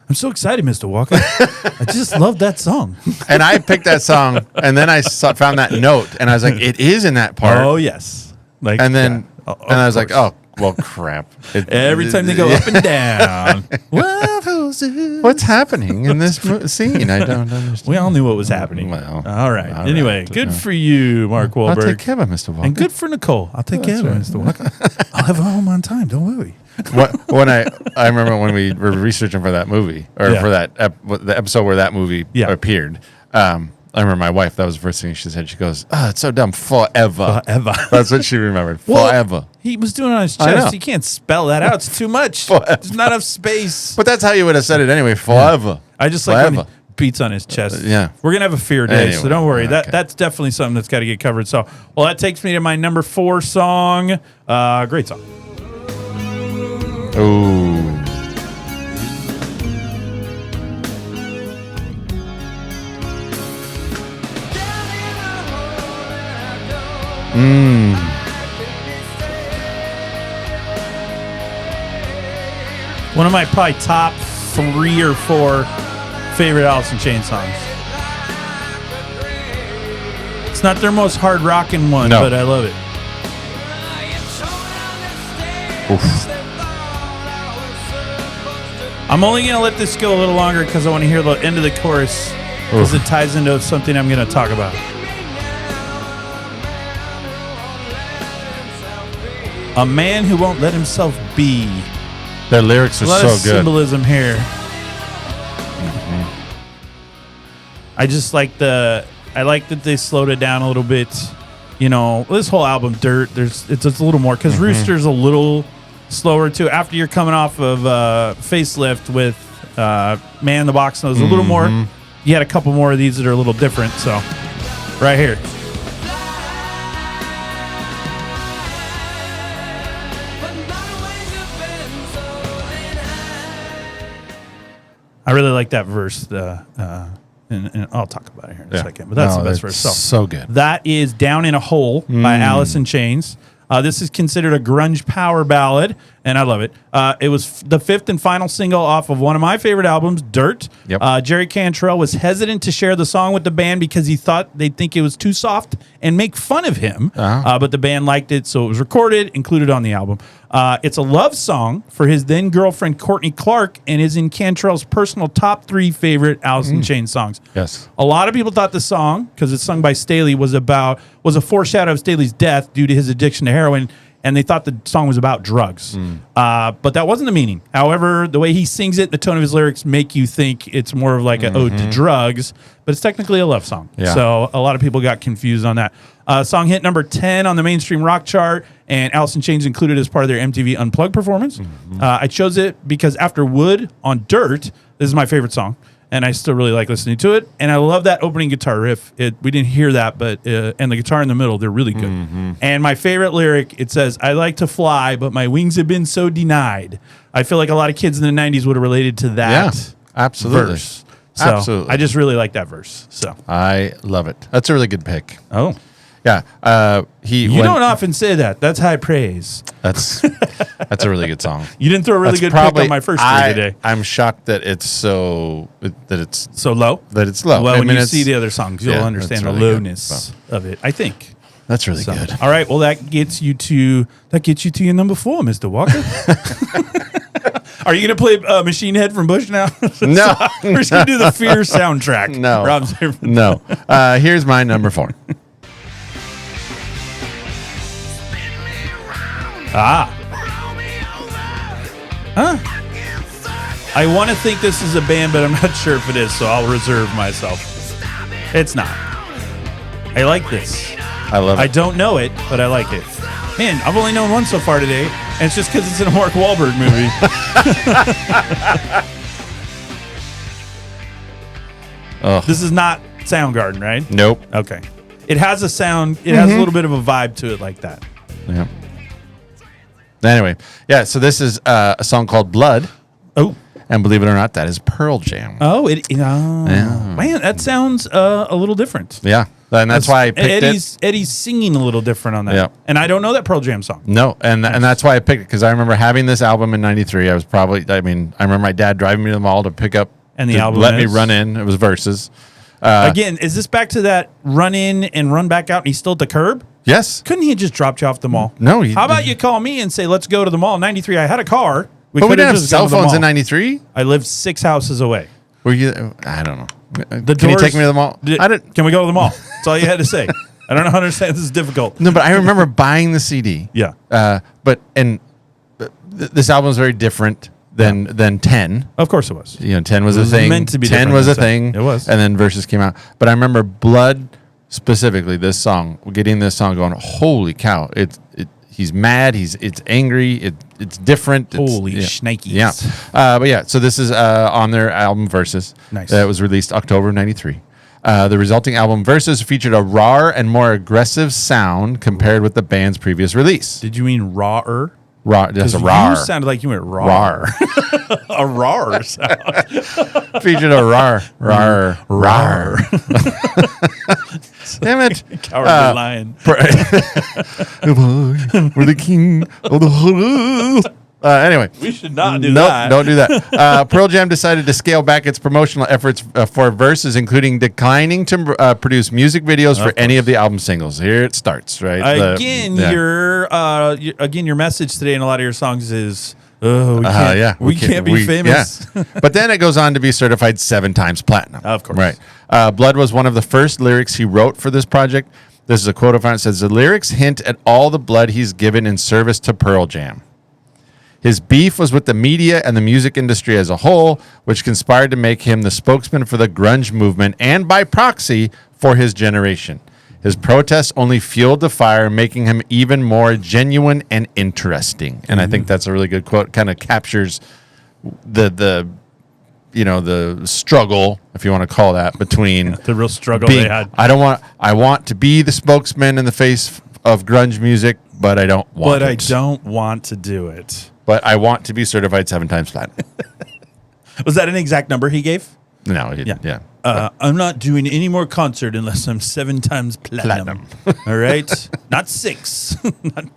I'm so excited, Mr. Walker. I just love that song. And I picked that song, and then I found that note, and I was like, it is in that part. Oh, yes. Like, And then, yeah. and I was like, oh, well, crap. Every time they go up and down. What's happening in this scene? I don't understand. We all knew what was happening. Well, all right. all Anyway, right. good for you, Mark I'll Wahlberg. take care of it, Mr. Walker. And good for Nicole. I'll take care of her, Mr. Walker. I'll have her home on time. Don't worry. When I remember when we were researching for that movie, or for that the episode where that movie appeared. I remember my wife. That was the first thing she said. She goes, "Oh, it's so dumb. Forever." That's what she remembered. Forever. He was doing it on his I know. chest. He can't spell that out. It's too much. There's not enough space. But that's how you would have said it anyway. Forever. I just like when he beats on his chest. Yeah. We're going to have a fear day, Anyway, so don't worry. okay. That's definitely something that's got to get covered. So, well, that takes me to my number 4 song. Great song. Ooh. One of my probably top 3 or 4 favorite Alice in Chains songs. It's not their most hard rocking one, No. but I love it. Oof. I'm only going to let this go a little longer because I want to hear the end of the chorus because it ties into something I'm going to talk about. A man who won't let himself be. Their lyrics are A lot so of good. symbolism here. I just like I like that they slowed it down a little bit. You know, this whole album, Dirt, it's a little more because Rooster's a little slower too. After you're coming off of Facelift with Man in the Box Nose, a little more. You had a couple more of these that are a little different. So, right here. I really like that verse. And I'll talk about it here in a second. But that's the best verse. So good. That is Down in a Hole by Alice in Chains. This is considered a grunge power ballad, and I love it. It was the 5th and final single off of one of my favorite albums, Dirt. Yep. Jerry Cantrell was hesitant to share the song with the band because he thought they'd think it was too soft and make fun of him. But the band liked it, so it was recorded, included on the album. It's a love song for his then girlfriend Courtney Clark and is in Cantrell's personal top 3 favorite Alice in Chains songs. Yes. A lot of people thought the song, because it's sung by Staley, was a foreshadow of Staley's death due to his addiction to heroin, and they thought the song was about drugs. But that wasn't the meaning. However, the way he sings it, the tone of his lyrics make you think it's more of like an ode to drugs, but it's technically a love song. Yeah. So a lot of people got confused on that. Song hit number 10 on the mainstream rock chart, and Alice in Chains included as part of their MTV Unplugged performance. I chose it because after Wood on Dirt, this is my favorite song, and I still really like listening to it. And I love that opening guitar riff. We didn't hear that, but and the guitar in the middle, they're really good. And my favorite lyric, it says, "I like to fly, but my wings have been so denied." I feel like a lot of kids in the 90s would have related to that absolutely. verse. So Absolutely. I just really like that verse. So I love it. That's a really good pick. oh. Yeah. You don't often say that. That's high praise. That's a really good song. You didn't throw a really That's good probably- pick on my first 3 today. I'm shocked that it's So low? that it's low. Well, I when mean, you it's- see the other songs, you'll yeah, understand that's the really good. lowness of it, I think. That's really So, good. all right. Well, that gets you to your number 4, Mr. Walker. Are you going to play Machine Head from Bush now? No. We're just going to do the Fear soundtrack. No. Rob's here. No. Here's my number 4. I want to think this is a band, but I'm not sure if it is, so I'll reserve myself. It's not. I like this. I love it. I don't know it, but I like it. Man, I've only known one so far today, and it's just because it's in a Mark Wahlberg movie. This is not Soundgarden, right? Nope. Okay. It has a sound. It has a little bit of a vibe to it like that. Yeah. Anyway, yeah. So this is a song called "Blood," Oh. and believe it or not, that is Pearl Jam. Man, that sounds a little different. Yeah, and that's why I picked it. Eddie's singing a little different on that. Yeah. And I don't know that Pearl Jam song. No, and that's why I picked it, because I remember having this album in '93. I remember my dad driving me to the mall to pick up And the to album let me is? run in. It was Versus. Again, is this back to that run in and run back out and he's still at the curb? Yes. Couldn't he have just dropped you off the mall? No. How about you call me and say, let's go to the mall? 93, I had a car. But we could didn't have just cell gone to the phones mall. in '93. I lived 6 houses away. Were you? I don't know. The Can you doors- take me to the mall? I didn't. Can we go to the mall? That's all you had to say. I don't know how to understand. This is difficult. No, but I remember buying the CD. Yeah. This album is very different than 10. Of course it was. 10 was It a was thing. meant to be 10 different was a than 10. thing. It was. And then Versus came out. But I remember Blood, specifically this song, getting this song going, holy cow. He's mad. It's angry. It's different. Holy shnikes. Yeah. But yeah, so this is on their album Versus. Nice. That was released October of '93. The resulting album Versus featured a rawer and more aggressive sound compared with the band's previous release. Did you mean rawer? Rar. That's a You rar. sounded like you went rar. Rar. A rar sound. Featured a rar. Rar. Rar. Damn it. Cowardly lion. We're the king of the hood. Anyway. We should not do Nope, that. don't do that. Pearl Jam decided to scale back its promotional efforts for Versus, including declining to produce music videos for any of the album singles. Here it starts, right? Again, your message today in a lot of your songs is, we can't be famous. Yeah. But then it goes on to be certified 7 times platinum. Of course. Right. Blood was one of the first lyrics he wrote for this project. This is a quote of it. It says, the lyrics hint at all the blood he's given in service to Pearl Jam. His beef was with the media and the music industry as a whole, which conspired to make him the spokesman for the grunge movement and, by proxy, for his generation. His protests only fueled the fire, making him even more genuine and interesting. And I think that's a really good quote. Kind of captures the struggle, if you want to call that, between the real struggle they had. I want to be the spokesman in the face of grunge music, but I don't want I don't want to do it. But I want to be certified 7 times platinum. Was that an exact number he gave? No, he didn't. Yeah. I'm not doing any more concert unless I'm 7 times platinum. All right? Not 6,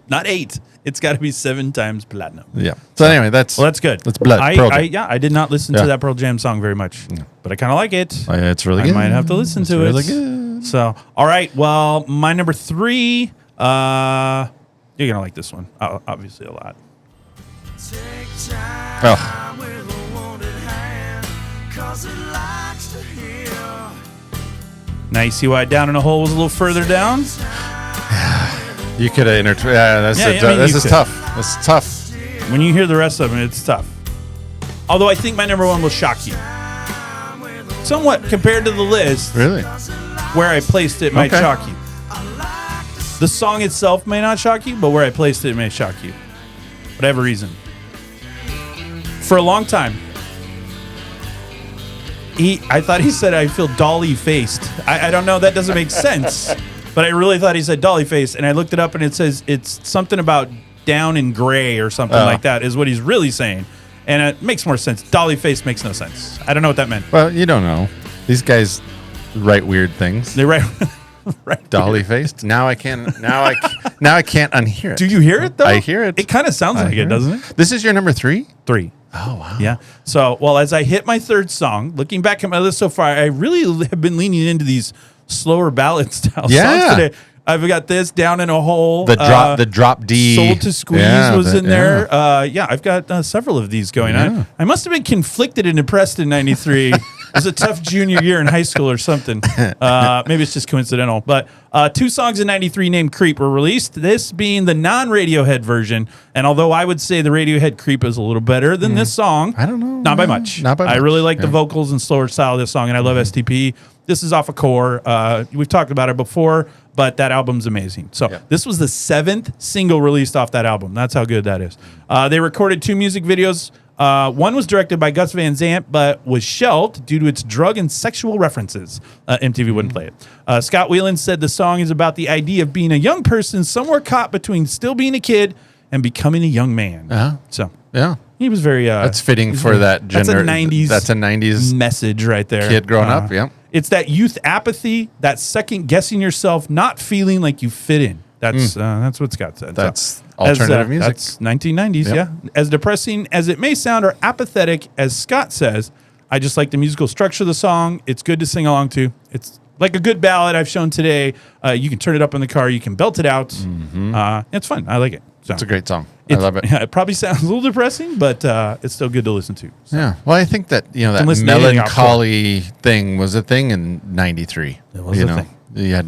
not 8. It's got to be 7 times platinum. Yeah. So anyway, that's good. That's Blood. I did not listen to that Pearl Jam song very much, but I kind of like it. It's really good. I might have to listen to it. Really good. So, all right. Well, my number 3, you're going to like this one, obviously, a lot. Oh. Now you see why Down in a Hole was a little further down? You could have intertwined. Yeah, this is tough. This is tough. When you hear the rest of them, it's tough. Although I think my number 1 will shock you. Somewhat compared to the list. Really? Where I placed it might shock you. The song itself may not shock you, but where I placed it may shock you. Whatever reason. For a long time, I thought he said I feel dolly-faced. I don't know. That doesn't make sense. But I really thought he said dolly-faced. And I looked it up, and it says it's something about down in gray or something like that is what he's really saying. And it makes more sense. Dolly-faced makes no sense. I don't know what that meant. Well, you don't know. These guys write weird things. They write... Right. Dolly faced. Now I can't unhear it. Do you hear it though? I hear it. It kind of sounds like it, doesn't it? This is your number 3? 3. Oh wow. Yeah. So, well, as I hit my 3rd song, looking back at my list so far, I really have been leaning into these slower ballad style songs today. I've got this Down in a Hole. The drop D. Soul to Squeeze was in there. I've got several of these going on. I must have been conflicted and impressed in '93. It was a tough junior year in high school or something. Maybe it's just coincidental. But 2 songs in '93 named Creep were released, this being the non-Radiohead version. And although I would say the Radiohead Creep is a little better than this song. I don't know. Not by much. I really like the vocals and slower style of this song, and I love STP. This is off of Core. We've talked about it before, but that album's amazing. So this was the 7th single released off that album. That's how good that is. They recorded 2 music videos. One was directed by Gus Van Sant, but was shelved due to its drug and sexual references. MTV wouldn't play it. Scott Weiland said the song is about the idea of being a young person somewhere caught between still being a kid and becoming a young man. So he was very... that's fitting for that gender. That's a 90s message right there. Kid growing up, It's that youth apathy, that second guessing yourself, not feeling like you fit in. That's what Scott said. That's alternative music. That's 1990s, yeah. As depressing as it may sound or apathetic as Scott says, I just like the musical structure of the song. It's good to sing along to. It's like a good ballad I've shown today. You can turn it up in the car. You can belt it out. It's fun. I like it. So, it's a great song. I love it. Yeah, it probably sounds a little depressing, but it's still good to listen to. So. Yeah. Well, I think that that melancholy thing was a thing in '93. It was a thing. You had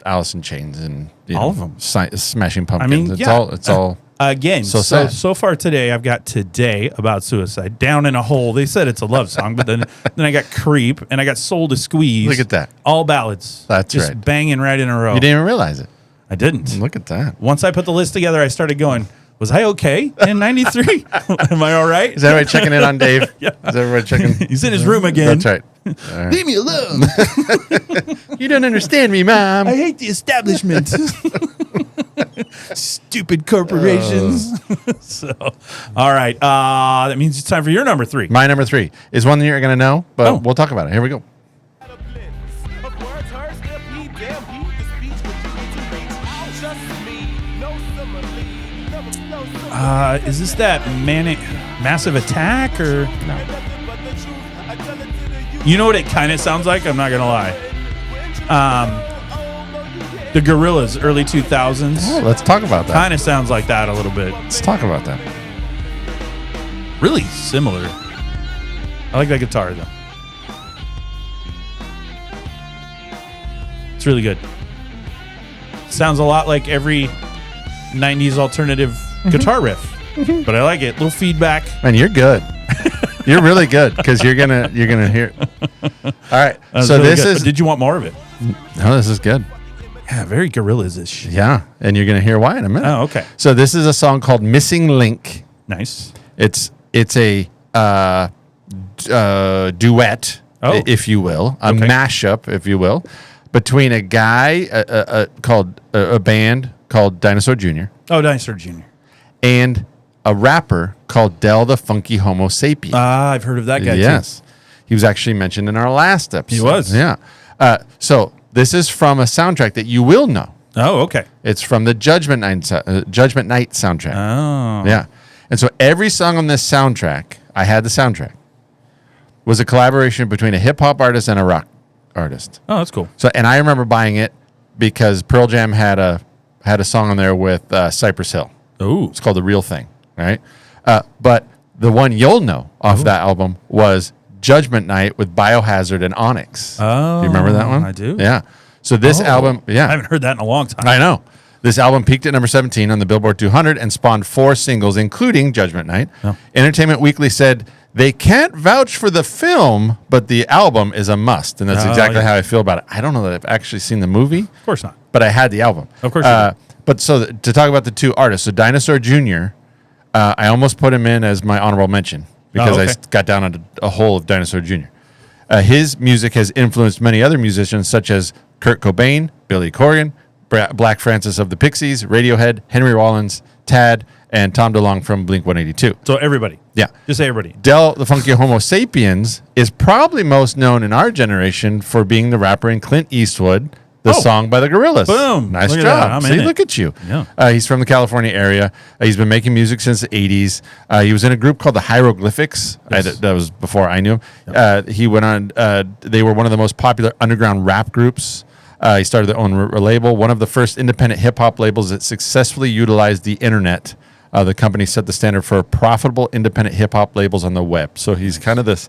Alice in Chains and all of them, Smashing Pumpkins. I mean, it's all again. So far today, I've got Today about suicide, Down in a Hole. They said it's a love song, but then I got Creep and I got Soul to Squeeze. Look at that. All ballads. That's just right. Banging right in a row. You didn't even realize it. I didn't. Look at that. Once I put the list together, I started going, was I okay in 93? Am I all right? Is everybody checking in on Dave? Yeah. Is everybody checking? He's in his room again. That's right. Right. Leave me alone. You don't understand me, Mom. I hate the establishment. Stupid corporations. So, all right. That means it's time for your number 3. My number 3 is one that you're going to know, but we'll talk about it. Here we go. Is this that Massive Attack or No. You know what it kind of sounds like? I'm not gonna lie. The Gorillaz, early 2000s. Oh, let's talk about that. Kind of sounds like that a little bit. Let's talk about that. Really similar. I like that guitar though. It's really good. Sounds a lot like every 90s alternative guitar riff, but I like it. Little feedback. Man, you're good. You're really good because you're gonna hear. All right, so really this good. is. But did you want more of it? No, this is good. Yeah, very Gorillaz-ish. Yeah, and you're gonna hear why in a minute. Oh, okay. So this is a song called "Missing Link." Nice. It's a duet, if you will, a mashup, if you will, between a guy called a band called Dinosaur Jr. Oh, Dinosaur Jr. and a rapper called Del the Funky Homo Sapien. I've heard of that guy too. Yes. He was actually mentioned in our last episode. He was. Yeah. So this is from a soundtrack that you will know. Oh, okay. It's from the Judgment Night soundtrack. Oh. Yeah. And so every song on this soundtrack, I had the soundtrack, was a collaboration between a hip-hop artist and a rock artist. Oh, that's cool. So, and I remember buying it because Pearl Jam had a song on there with Cypress Hill. Oh. It's called The Real Thing, right? But the one you'll know off that album was Judgment Night with Biohazard and Onyx. Oh. You remember that one? I do. Yeah. So this album, I haven't heard that in a long time. I know. This album peaked at number 17 on the Billboard 200 and spawned 4 singles, including Judgment Night. Oh. Entertainment Weekly said, they can't vouch for the film, but the album is a must. And that's exactly how I feel about it. I don't know that I've actually seen the movie. Of course not. But I had the album. Of course you did. But so to talk about the 2 artists, so Dinosaur Jr., I almost put him in as my honorable mention because I got down on a hole of Dinosaur Jr. His music has influenced many other musicians such as Kurt Cobain, Billy Corgan, Black Francis of the Pixies, Radiohead, Henry Rollins, Tad, and Tom DeLonge from Blink-182. So everybody. Yeah. Just say everybody. Del the Funky Homo Sapiens is probably most known in our generation for being the rapper in Clint Eastwood, the song by the Gorillaz. Boom. Nice Look at job. that. I'm See, in it. look at you. Yeah. He's from the California area. He's been making music since the 80s. He was in a group called the Hieroglyphics. Yes. That was before I knew him. Yep. He went on, they were one of the most popular underground rap groups. He started their own label, one of the first independent hip-hop labels that successfully utilized the internet. The company set the standard for profitable independent hip-hop labels on the web. So he's kind of this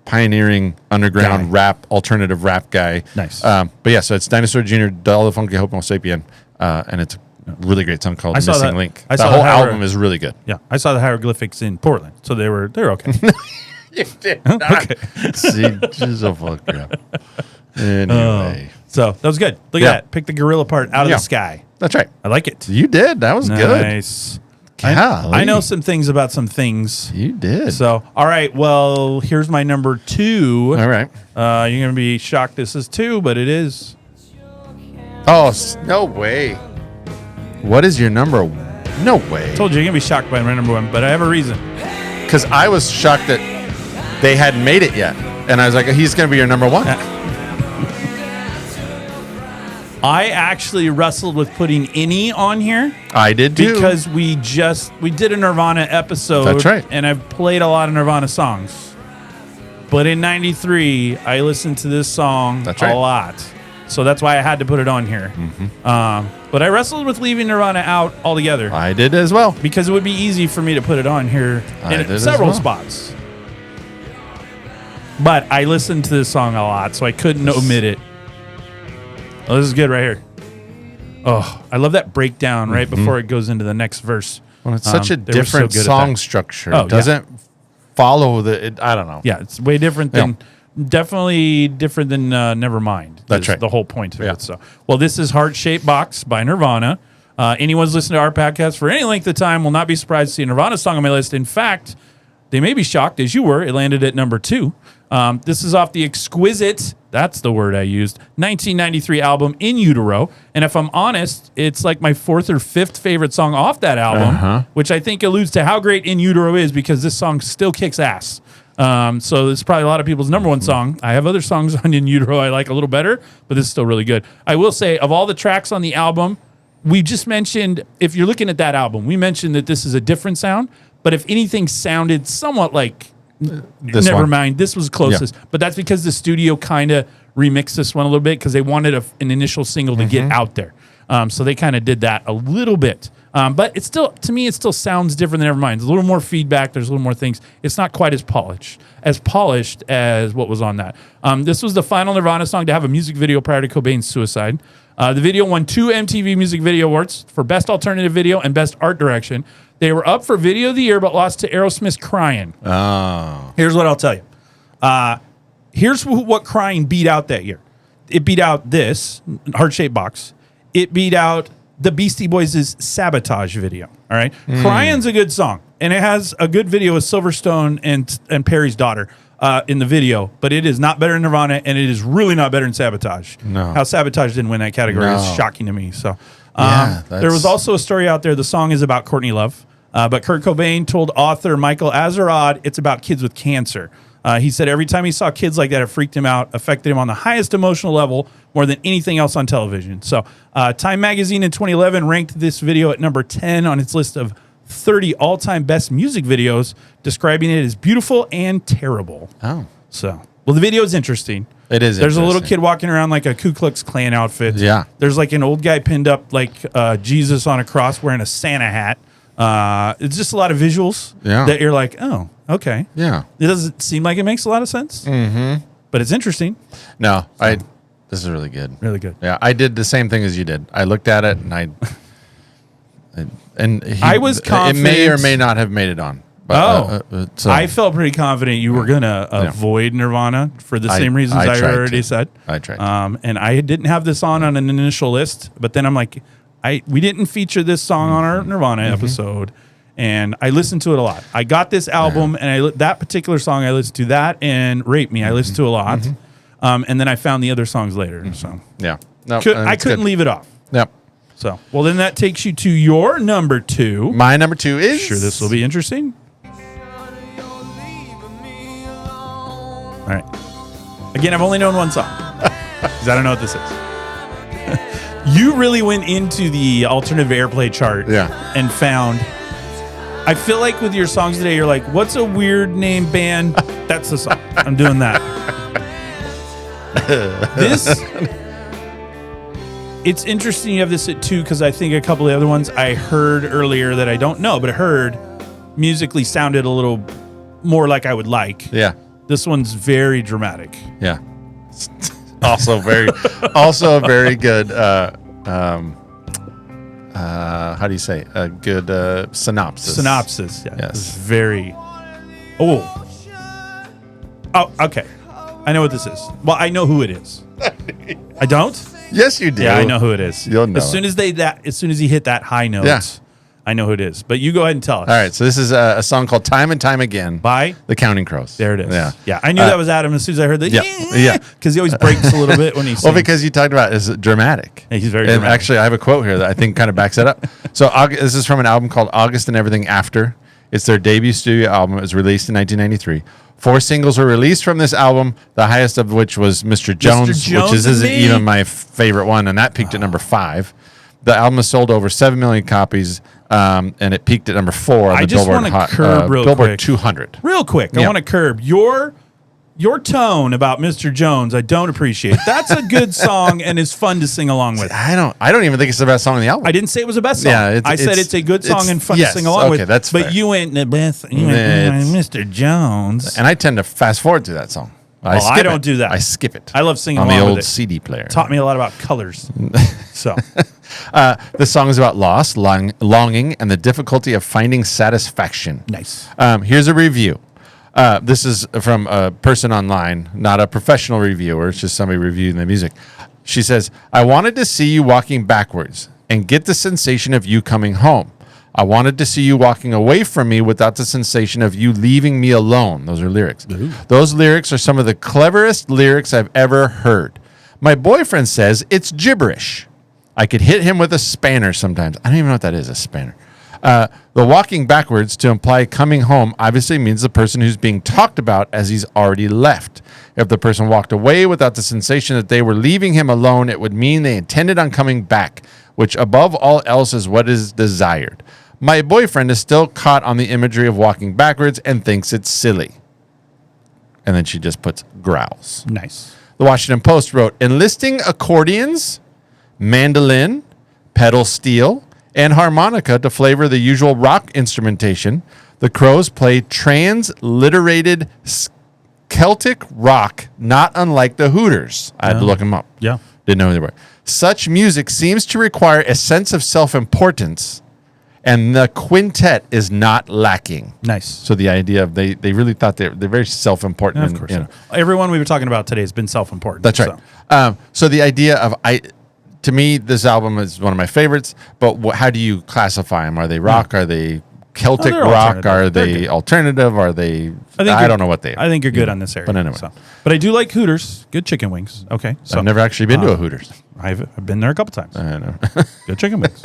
pioneering underground rap, alternative rap guy. Nice. But yeah, so it's Dinosaur Jr., Del the Funky Homo Sapien, and it's a really great song called Missing Link. The whole album is really good. Yeah. I saw the Hieroglyphics in Portland, so they're okay. You did not. Okay. See, just a fuck crap. Anyway. So that was good. Look at that. Pick the gorilla part out of the sky. That's right. I like it. You did. That was good. Nice. Golly. I know some things about some things. You did. So, all right. Well, here's my number 2. All right. You're going to be shocked this is 2, but it is. Oh, no way. What is your number? No way. I told you you're going to be shocked by my number 1, but I have a reason. Because I was shocked that they hadn't made it yet. And I was like, he's going to be your number 1. I actually wrestled with putting any on here. I did too. Because we did a Nirvana episode. That's right. And I've played a lot of Nirvana songs. But in 93, I listened to this song a lot. So that's why I had to put it on here. Mm-hmm. But I wrestled with leaving Nirvana out altogether. I did as well. Because it would be easy for me to put it on here in several spots. But I listened to this song a lot, so I couldn't omit it. Oh, this is good right here. Oh, I love that breakdown right before it goes into the next verse. Well, it's such a different song structure. It doesn't follow I don't know. Yeah, it's way different than, definitely different than Nevermind. That's right. The whole point of it. So, well, this is Heart Shaped Box by Nirvana. Anyone's listened to our podcast for any length of time will not be surprised to see a Nirvana song on my list. In fact, they may be shocked, as you were. It landed at number 2. This is off the exquisite, that's the word I used, 1993 album In Utero. And if I'm honest, it's like my 4th or 5th favorite song off that album, which I think alludes to how great In Utero is, because this song still kicks ass. So it's probably a lot of people's number 1 song. I have other songs on In Utero I like a little better, but this is still really good. I will say, of all the tracks on the album, we just mentioned, if you're looking at that album, we mentioned that this is a different sound, but if anything sounded somewhat like never mind, this was closest. But that's because the studio kind of remixed this one a little bit because they wanted an initial single to get out there. So they kind of did that a little bit. But it's still, to me, it still sounds different than Nevermind. There's a little more feedback. There's a little more things. It's not quite as polished as what was on that. This was the final Nirvana song to have a music video prior to Cobain's suicide. The video won 2 MTV Music Video Awards for Best Alternative Video and Best Art Direction. They were up for Video of the Year, but lost to Aerosmith's Crying. Oh. Here's what I'll tell you. Here's what Crying beat out that year. It beat out this, Heart-Shaped Box. It beat out the Beastie Boys' Sabotage video. All right? Crying's a good song, and it has a good video with Silverstone and Perry's daughter in the video, but it is not better than Nirvana, and it is really not better than Sabotage. No. How Sabotage didn't win that category is shocking to me. So there was also a story out there. The song is about Courtney Love, but Kurt Cobain told author Michael Azerrad it's about kids with cancer. He said every time he saw kids like that, it freaked him out, affected him on the highest emotional level more than anything else on television. So Time Magazine in 2011 ranked this video at number 10 on its list of 30 all-time best music videos, describing it as beautiful and terrible. Oh. So, well, the video is interesting. It is. There's a little kid walking around like a Ku Klux Klan outfit. Yeah. There's like an old guy pinned up like Jesus on a cross wearing a Santa hat. It's just a lot of visuals that you're like, oh, okay. Yeah. It doesn't seem like it makes a lot of sense, but it's interesting. No, this is really good. Really good. Yeah, I did the same thing as you did. I looked at it and I was confident. It may or may not have made it on. But, so I felt pretty confident you were going to avoid Nirvana for the same reasons I already said. I tried. And I didn't have this on an initial list, but then I'm like, we didn't feature this song on our Nirvana episode, and I listened to it a lot. I got this album, and that particular song I listened to, that and Rape Me, I listened to a lot. And then I found the other songs later. So yeah, no, I couldn't leave it off. Yep. So, well, then that takes you to your number 2. My number 2 is... Sure, this will be interesting. All right. Again, I've only known one song because I don't know what this is. You really went into the alternative airplay chart and found... I feel like with your songs today, you're like, what's a weird name band? That's the song. I'm doing that. It's interesting you have this at 2 because I think a couple of the other ones I heard earlier that I don't know, but I heard musically sounded a little more like I would like. Yeah. This one's very dramatic. Yeah. Also very good how do you say? A good synopsis. Synopsis. Yeah. Yes. It's very Oh, okay. I know what this is. Well, I know who it is. I don't? Yes, you do. Yeah, I know who it is. You'll know. As soon as he hit that high note, I know who it is. But you go ahead and tell us. All right, so this is a song called Time and Time Again by the Counting Crows. There it is. Yeah. Yeah, I knew that was Adam as soon as I heard that. Yeah. Because he always breaks a little bit when he sings. Well, because you talked about is dramatic. Yeah, he's very and dramatic. Actually, I have a quote here that I think kind of backs that up. So this is from an album called August and Everything After. It's their debut studio album. It was released in 1993. 4 singles were released from this album, the highest of which was Mr. Jones, which isn't even my favorite one, and that peaked at number 5. The album has sold over 7 million copies, and it peaked at number 4 on the Billboard 200. Real quick, I want to curb your tone about Mr. Jones. I don't appreciate. That's a good song and is fun to sing along with. I don't even think it's the best song on the album. I didn't say it was the best song. Yeah, I said it's a good song and fun to sing along with. That's fair. But you went the best. You went Mr. Jones, and I tend to fast forward through that song. I don't do that. I skip it. I love singing on along the old with it. CD player. Taught me a lot about colors. So, the song is about loss, longing, and the difficulty of finding satisfaction. Nice. Here's a review. This is from a person online, not a professional reviewer. It's just somebody reviewing the music. She says, I wanted to see you walking backwards and get the sensation of you coming home. I wanted to see you walking away from me without the sensation of you leaving me alone. Those are lyrics. Ooh. Those lyrics are some of the cleverest lyrics I've ever heard. My boyfriend says it's gibberish. I could hit him with a spanner sometimes. I don't even know what that is, a spanner. The walking backwards to imply coming home obviously means the person who's being talked about as he's already left. If the person walked away without the sensation that they were leaving him alone, it would mean they intended on coming back, which above all else is what is desired. My boyfriend is still caught on the imagery of walking backwards and thinks it's silly. And then she just puts growls. Nice. The Washington Post wrote, enlisting accordions, mandolin, pedal steel, and harmonica to flavor the usual rock instrumentation, the Crows play transliterated Celtic rock, not unlike the Hooters. I had to look them up. Yeah. Didn't know who they were. Such music seems to require a sense of self-importance, and the quintet is not lacking. Nice. So the idea of they really thought they're very self-important. Of course. Everyone we were talking about today has been self-important. That's right. So the idea of to me, this album is one of my favorites. But how do you classify them? Are they rock? Are they Celtic rock? Are they alternative? Are they? I don't know what they are. I think you're good on this area. But anyway, but I do like Hooters. Good chicken wings. Okay. So I've never actually been to a Hooters. I've been there a couple times. I know. Good chicken wings.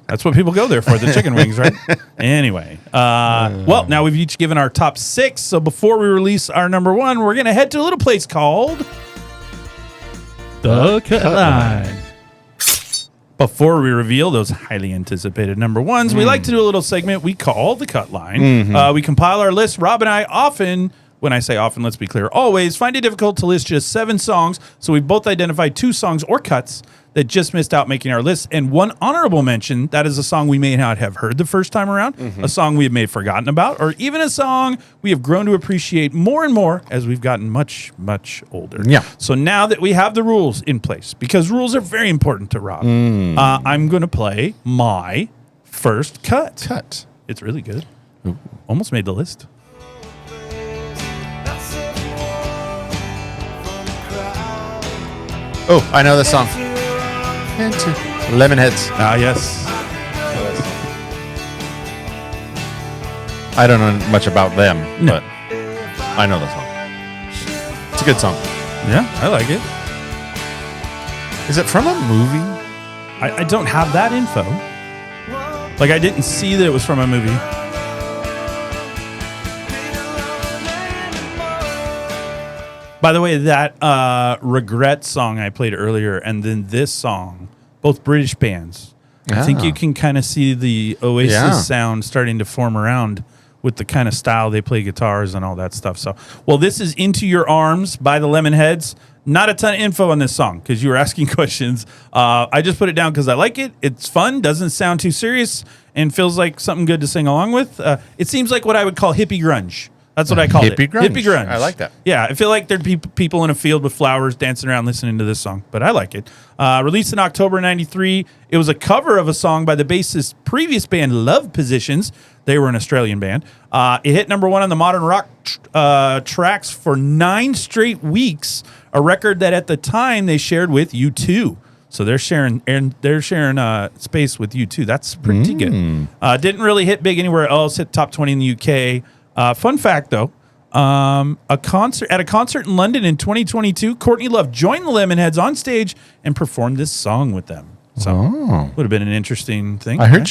That's what people go there for, the chicken wings, right? Anyway. Well, now we've each given our top 6. So before we release our number 1, we're going to head to a little place called The Cut Line. Before we reveal those highly anticipated number 1s, we like to do a little segment we call The Cut Line. We compile our list. Rob and I often, when I say often, let's be clear, always find it difficult to list just 7 songs. So we've both identified 2 songs or cuts that just missed out making our list. And one honorable mention, that is a song we may not have heard the first time around, a song we may have forgotten about, or even a song we have grown to appreciate more and more as we've gotten much, much older. Yeah. So now that we have the rules in place, because rules are very important to Rob, I'm going to play my first cut. It's really good. Ooh. Almost made the list. Oh, I know this song. Lemonheads. Ah, yes. I don't know much about them, No. but I know the song. It's a good song. Yeah, I like it. Is it from a movie? I don't have that info. Like, I didn't see that it was from a movie. By the way, that Regret song I played earlier and then this song, both British bands. I think you can kind of see the Oasis sound starting to form around with the kind of style they play guitars and all that stuff. So, well, this is Into Your Arms by the Lemonheads. Not a ton of info on this song because you were asking questions. I just put it down because I like it. It's fun, doesn't sound too serious, and feels like something good to sing along with. It seems like what I would call hippie grunge. That's what I call it. Hippie grunge. Hippie grunge. I like that. Yeah, I feel like there'd be people in a field with flowers dancing around listening to this song, but I like it. Released in October 93, it was a cover of a song by the bassist's previous band, Love Positions. They were an Australian band. It hit number 1 on the modern rock tracks for 9 straight weeks, a record that at the time they shared with U2. So they're sharing space with U2. That's pretty good. Didn't really hit big anywhere else. Hit top 20 in the UK. Fun fact, though, at a concert in London in 2022, Courtney Love joined the Lemonheads on stage and performed this song with them. So would have been an interesting thing. I heard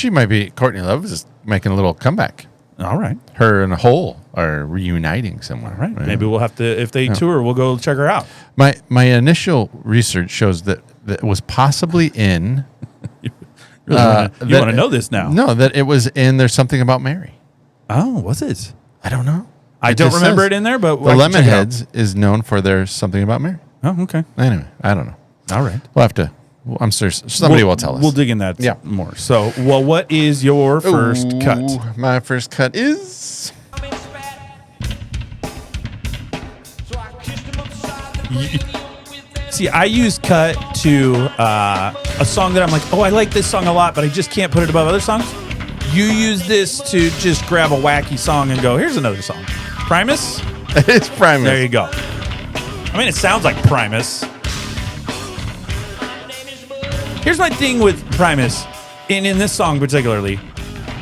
Courtney Love is making a little comeback. All right. Her and Hole are reuniting somewhere. All right. Yeah. Maybe we'll have to, if they tour, we'll go check her out. My initial research shows that it was possibly in. You want to know this now? No, that it was in There's Something About Mary. Oh, was it? I don't know. I don't remember it in there, but the Lemonheads is known for There's Something About Mary. Oh, okay. Anyway, I don't know. All right. We'll have to. I'm sure somebody will tell us. We'll dig in that more. So, well, what is your first cut? My first cut is. See, I use cut to a song that I'm like, oh, I like this song a lot, but I just can't put it above other songs. You use this to just grab a wacky song and go, here's another song. Primus? It's Primus. There you go. I mean, it sounds like Primus. Here's my thing with Primus, in this song particularly.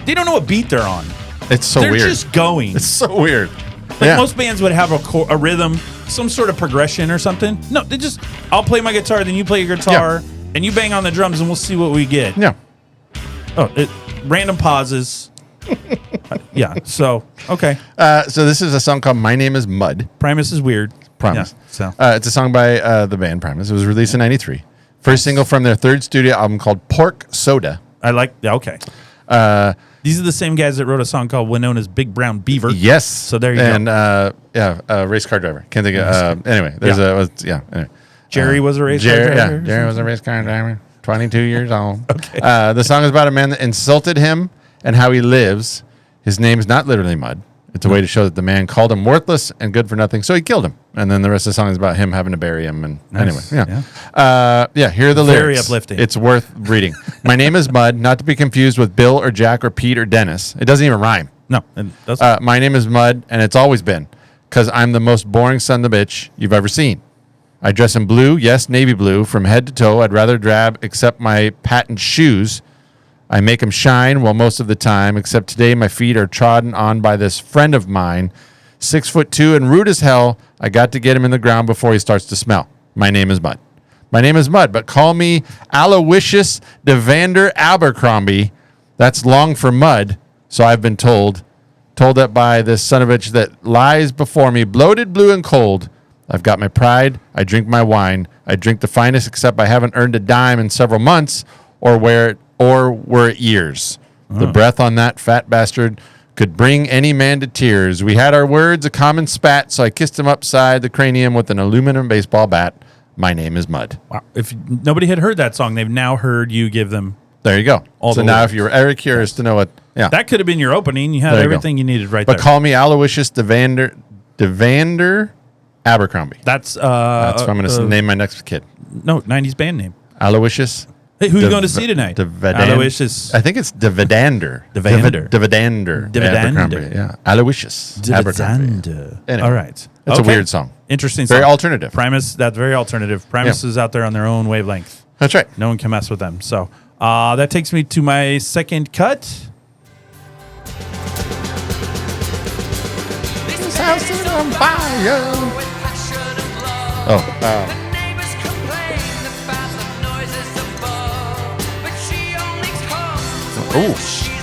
They don't know what beat they're on. It's so They're weird. just going. It's so weird. Like most bands would have a rhythm, some sort of progression or something. No, they just, I'll play my guitar, then you play your guitar, and you bang on the drums, and we'll see what we get. Yeah. Random pauses. Yeah, so, okay. So this is a song called My Name is Mud. Primus is weird. Primus. Yeah, so. It's a song by the band Primus. It was released in 93. First single from their third studio album called Pork Soda. Okay. These are the same guys that wrote a song called Winona's Big Brown Beaver. Yes. So there you go. And race car driver. Can't think of anyway, there's anyway. Jerry was a race car driver. Yeah, Jerry was a race car driver. 22 years old. Okay. The song is about a man that insulted him and how he lives. His name is not literally Mud. It's a way to show that the man called him worthless and good for nothing, so he killed him. And then the rest of the song is about him having to bury him. And nice. Anyway, here are the lyrics. Very uplifting. It's worth reading. My name is Mud, not to be confused with Bill or Jack or Pete or Dennis. It doesn't even rhyme. No, it doesn't. My name is Mud, and it's always been, because I'm the most boring son of a bitch you've ever seen. I dress in blue, yes, navy blue, from head to toe. I'd rather drab except my patent shoes. I make them shine, well, most of the time, except today my feet are trodden on by this friend of mine, 6'2" and rude as hell. I got to get him in the ground before he starts to smell. My name is Mud. My name is Mud, but call me Aloysius Devander Abercrombie. That's long for mud, so I've been told that by this son of a bitch that lies before me, bloated, blue, and cold. I've got my pride. I drink my wine. I drink the finest, except I haven't earned a dime in several months, or were it years. The breath on that fat bastard could bring any man to tears. We had our words, a common spat, so I kissed him upside the cranium with an aluminum baseball bat. My name is Mud. Wow. If nobody had heard that song, they've now heard you give them. There you go. So now lyrics. if you were ever curious to know what, that could have been your opening. You had everything you needed right but there. call me Aloysius Devander Abercrombie. That's what I'm going to name my next kid. No, 90s band name. Aloysius. Hey, who are you going to see tonight? Aloysius. I think it's Devander. Devander. Abercrombie. Yeah. Aloysius Abercrombie. Anyway, all right. It's a weird song. Interesting song. Very alternative. Primus, that's very alternative. Primus is out there on their own wavelength. That's right. No one can mess with them. So that takes me to my second cut. This house is on fire.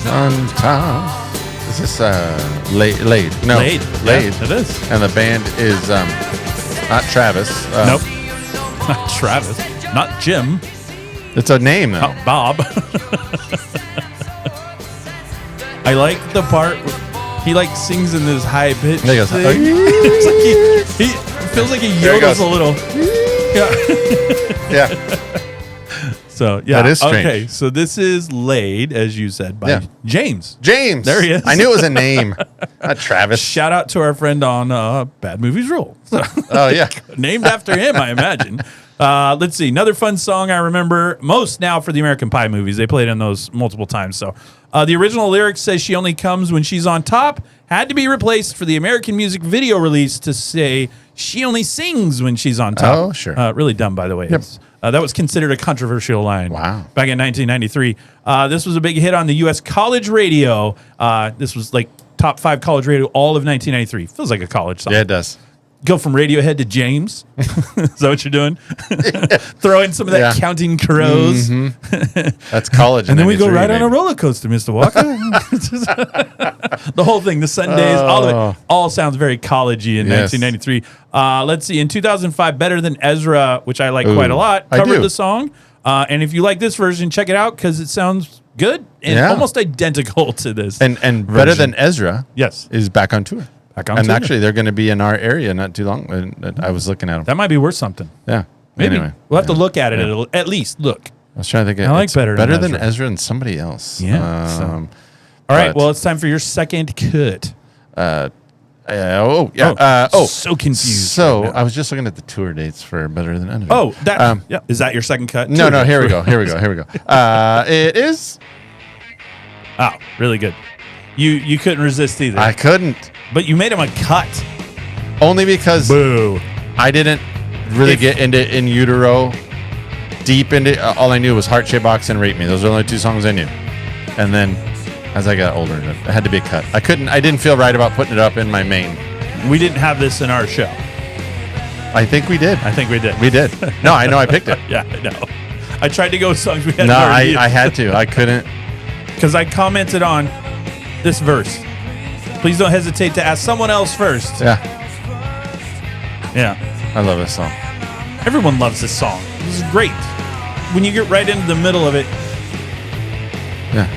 Sometimes. Is this Laid? No. Laid. Laid. Yeah, it is. And the band is not Travis. Nope. Not Travis. Not Jim. It's a name, though. Not Bob. I like the part where he sings in this high pitch There he goes. thing. It's like he feels like he yodels a little. Yeah. Yeah. So yeah, that is strange. Okay, so this is Laid, as you said, by James. James. There he is. I knew it was a name. Not Travis. Shout out to our friend on Bad Movies Rule. Oh, yeah. Named after him, I imagine. Let's see. Another fun song I remember most now for the American Pie movies. They played in those multiple times. So the original lyric says she only comes when she's on top. Had to be replaced for the American music video release to say she only sings when she's on top. Oh, sure. Really dumb, by the way. Yep. That was considered a controversial line. Wow. Back in 1993. This was a big hit on the U.S. college radio. This was like top 5 college radio all of 1993. Feels like a college song. Yeah, it does. Go from Radiohead to James. Is that what you're doing? Throw in some of that Counting Crows. Mm-hmm. That's college. And then we go right on a roller coaster, Mr. Walker. The whole thing, the Sundays, all of it, all sounds very collegey in 1993. Let's see. In 2005, Better Than Ezra, which I like quite a lot, covered the song. And if you like this version, check it out because it sounds good and almost identical to this. And Better Than Ezra is back on tour. And actually, they're going to be in our area not too long. I was looking at them. That might be worth something. Yeah. Maybe. Anyway, we'll have to look at it. It'll at least look. I was trying to think. I like Better Than Ezra and somebody else. Yeah. All right. Well, it's time for your second cut. So confused. So I was just looking at the tour dates for Better Than Ezra. Oh, that is that your second cut? No. Here we go. It is. Oh, really good. You couldn't resist either. I couldn't. But you made him a cut. Only because I didn't really get into In Utero deep into all I knew was Heart Shaped Box and Rate Me. Those are the only 2 songs I knew. And then As I got older, it had to be a cut. I didn't feel right about putting it up in my main. We didn't have this in our show. I think we did. I think we did. We did. No, I know I picked it. Yeah, I know. I tried to go with songs we had. No, I had to. I couldn't. Because I commented on this verse. Please don't hesitate to ask someone else first. Yeah. Yeah. I love this song. Everyone loves this song. This is great. When you get right into the middle of it. Yeah.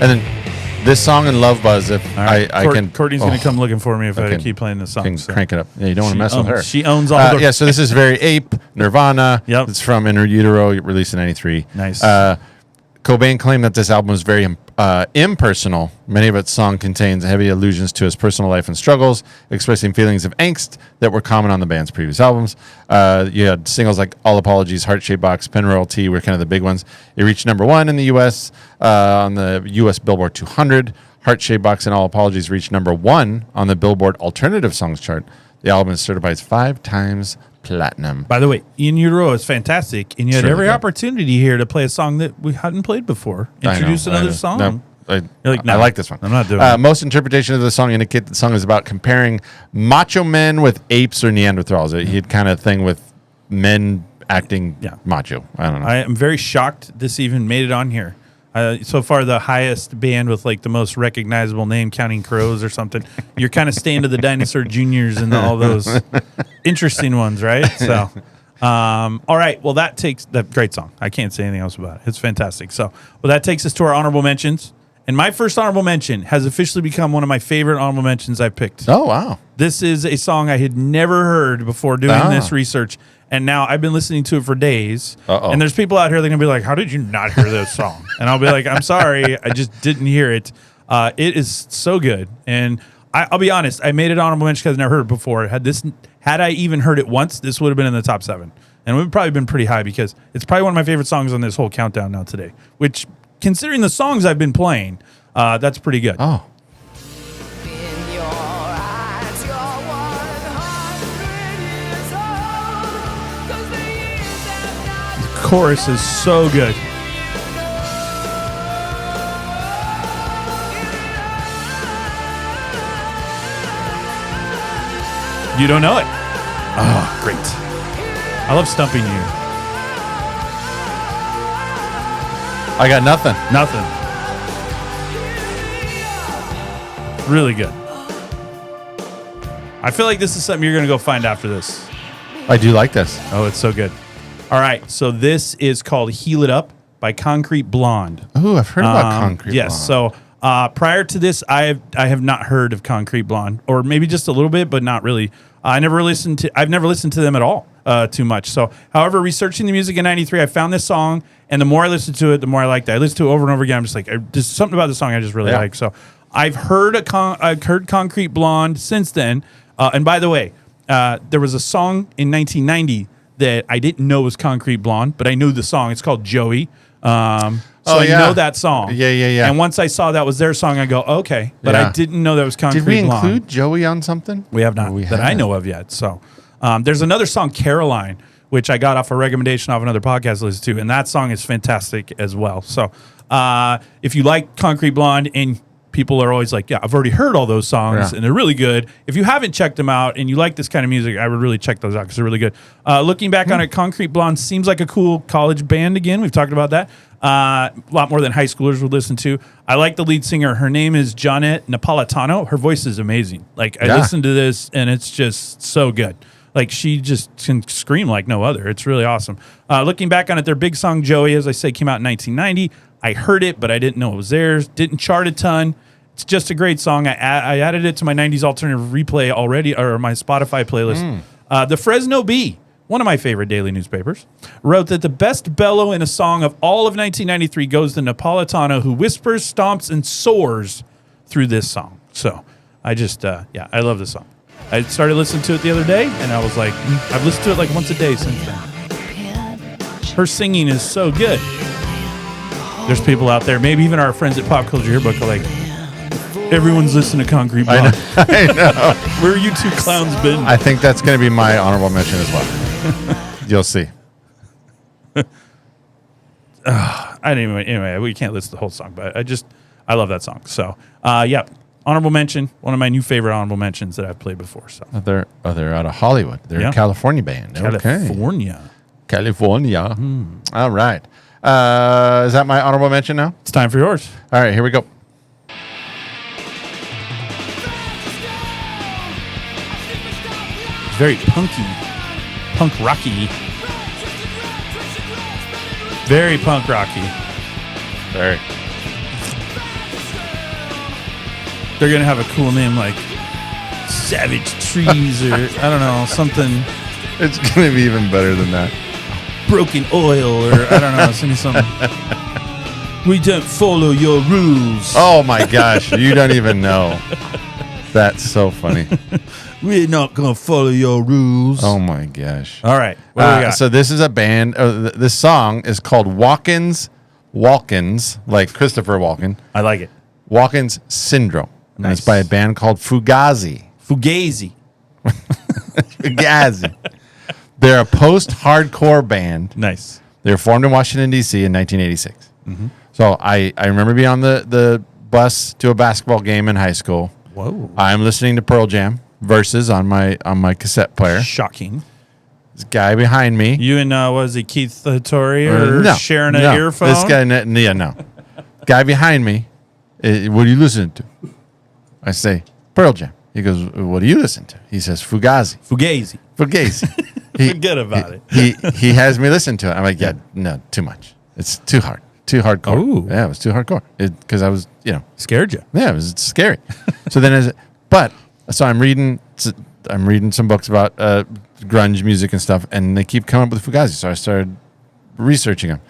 And then this song and Love Buzz, if I can. Courtney's going to come looking for me if I keep playing this song. Can crank it up. Yeah, you don't want to mess with her. She owns all the. Yeah, so this is very Ape, Nirvana. Yep. It's from Inner Utero, released in 93. Nice. Cobain claimed that this album was very impersonal. Many of its songs contains heavy allusions to his personal life and struggles, expressing feelings of angst that were common on the band's previous albums. You had singles like All Apologies, Heart Shaped Box, Penroyal Tea were kind of the big ones. It reached number 1 in the U.S. On the U.S. Billboard 200. Heart Shaped Box and All Apologies reached number 1 on the Billboard Alternative Songs chart. The album is certified 5 times platinum. By the way, In Utero is fantastic, and you had Really every good. opportunity here to play a song that we hadn't played before. Introduce another song. No, You're like, no, I like this one. I'm not doing it. Most interpretations of the song indicate that the song is about comparing macho men with apes or Neanderthals. He had kind of thing with men acting macho. I don't know. I am very shocked this even made it on here. So far, the highest band with like the most recognizable name, Counting Crows or something. You're kind of staying to the Dinosaur Juniors and all those interesting ones, right? So, all right. Well, that takes that great song. I can't say anything else about it. It's fantastic. So, well, that takes us to our honorable mentions. And my first honorable mention has officially become one of my favorite honorable mentions I've picked. Oh, wow. This is a song I had never heard before doing this research. And now I've been listening to it for days. Uh-oh. And there's people out here that are going to be like, how did you not hear this song? And I'll be like, I'm sorry. I just didn't hear it. It is so good. And I'll be honest. I made it honorable mention because I never heard it before. Had I even heard it once, this would have been in the top 7. And it would have probably been pretty high because it's probably one of my favorite songs on this whole countdown now today. Which, considering the songs I've been playing, that's pretty good. Oh. Chorus is so good. You don't know it? Oh, great. I love stumping you. I got nothing. Nothing. Really good. I feel like this is something you're going to go find after this. I do like this. Oh, it's so good. All right, so this is called Heal It Up by Concrete Blonde. Oh, I've heard about Concrete yes, Blonde. so prior to this, I have not heard of Concrete Blonde, or maybe just a little bit, but not really. I've never listened to them at all too much. So, however, researching the music in '93, I found this song, and the more I listened to it, the more I liked it. I listened to it over and over again. I'm just like, there's something about the song I just really like. So, I've heard Concrete Blonde since then. And by the way, there was a song in 1990 that I didn't know was Concrete Blonde, but I knew the song. It's called Joey. I know that song. Yeah. And once I saw that was their song, I go, okay. But I didn't know that was Concrete Blonde. Did we include Joey on something? We have not, that I know of yet. So there's another song, Caroline, which I got off a recommendation off another podcast I listened to, and that song is fantastic as well. So if you like Concrete Blonde, and people are always like, yeah, I've already heard all those songs, and they're really good. If you haven't checked them out and you like this kind of music, I would really check those out because they're really good. Looking back on it, Concrete Blonde seems like a cool college band again. We've talked about that. A lot more than high schoolers would listen to. I like the lead singer. Her name is Johnette Napolitano. Her voice is amazing. Like, I listened to this, and it's just so good. Like, she just can scream like no other. It's really awesome. Looking back on it, their big song, Joey, as I say, came out in 1990. I heard it, but I didn't know it was theirs. Didn't chart a ton. It's just a great song. I added it to my 90s alternative replay already, or my Spotify playlist. The Fresno Bee, one of my favorite daily newspapers, wrote that the best bellow in a song of all of 1993 goes to Napolitano, who whispers, stomps, and soars through this song. So I just, I love this song. I started listening to it the other day, and I was like, I've listened to it like once a day since then. Her singing is so good. There's people out there, maybe even our friends at Pop Culture Yearbook are like, everyone's listening to Concrete Blonde. I know. Where are you two clowns been? I think that's going to be my honorable mention as well. You'll see. Anyway, we can't listen to the whole song, but I love that song. So, yeah, honorable mention. One of my new favorite honorable mentions that I've played before. So They're out of Hollywood. They're a California band. California. California. All right. Is that my honorable mention now? It's time for yours. All right, here we go. Very punky, punk rocky. Very punk rocky. Very. They're going to have a cool name like Savage Trees or, I don't know, something. It's going to be even better than that. Broken Oil or, I don't know, something. We don't follow your rules. Oh, my gosh. You don't even know. That's so funny. We're not going to follow your rules. Oh, my gosh. All right. What do we got? So this is a band. This song is called Walken's, like Christopher Walken. I like it. Walken's Syndrome. And Nice. it's by a band called Fugazi. Fugazi. Fugazi. They're a post-hardcore band. Nice. They were formed in Washington, D.C. in 1986. So I remember being on the bus to a basketball game in high school. Whoa. I'm listening to Pearl Jam Versus on my cassette player. Shocking. This guy behind me. You and, was it Keith Torrey or sharing an earphone? This guy, no. Guy behind me, what are you listening to? I say, Pearl Jam. He goes, what do you listen to? He says, Fugazi. Fugazi. Forget about it. He has me listen to it. I'm like, yeah, no, too much. It's too hard. Too hardcore. Ooh. Yeah, it was too hardcore. Because I was, Scared you. yeah, it was scary. So I'm reading some books about grunge music and stuff, and they keep coming up with Fugazi. So I started researching them.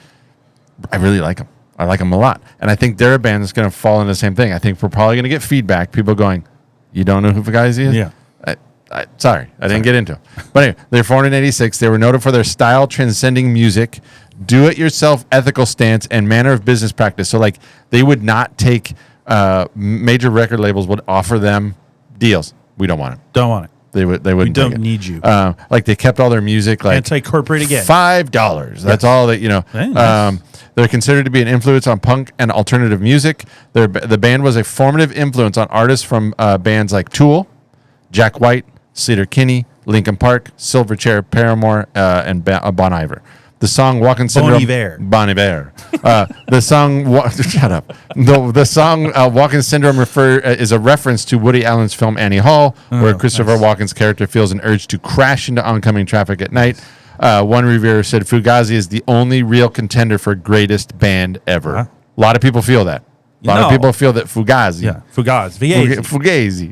I really like them. I like them a lot. And I think they're a band that's going to fall into the same thing. I think we're probably going to get feedback. People going, you don't know who Fugazi is? Yeah. Sorry, I didn't get into it. But anyway, they're formed in 86. They were noted for their style transcending music, do-it-yourself ethical stance, and manner of business practice. So, like, they would not take major record labels would offer them deals. We don't want it. Don't want it. They wouldn't. We don't take it. need you. Like, they kept all their music like anti-corporate again. $5. That's all that Very nice. They're considered to be an influence on punk and alternative music. The band was a formative influence on artists from bands like Tool, Jack White, Sleater Kinney, Linkin Park, Silverchair, Paramore, and Bon Iver. The song "Walking Syndrome." Bon Iver. The song. Shut up. The song "Walking Syndrome" is a reference to Woody Allen's film Annie Hall, where Christopher Walken's character feels an urge to crash into oncoming traffic at night. One reviewer said Fugazi is the only real contender for greatest band ever. A lot of people feel that. A lot of people feel that Fugazi.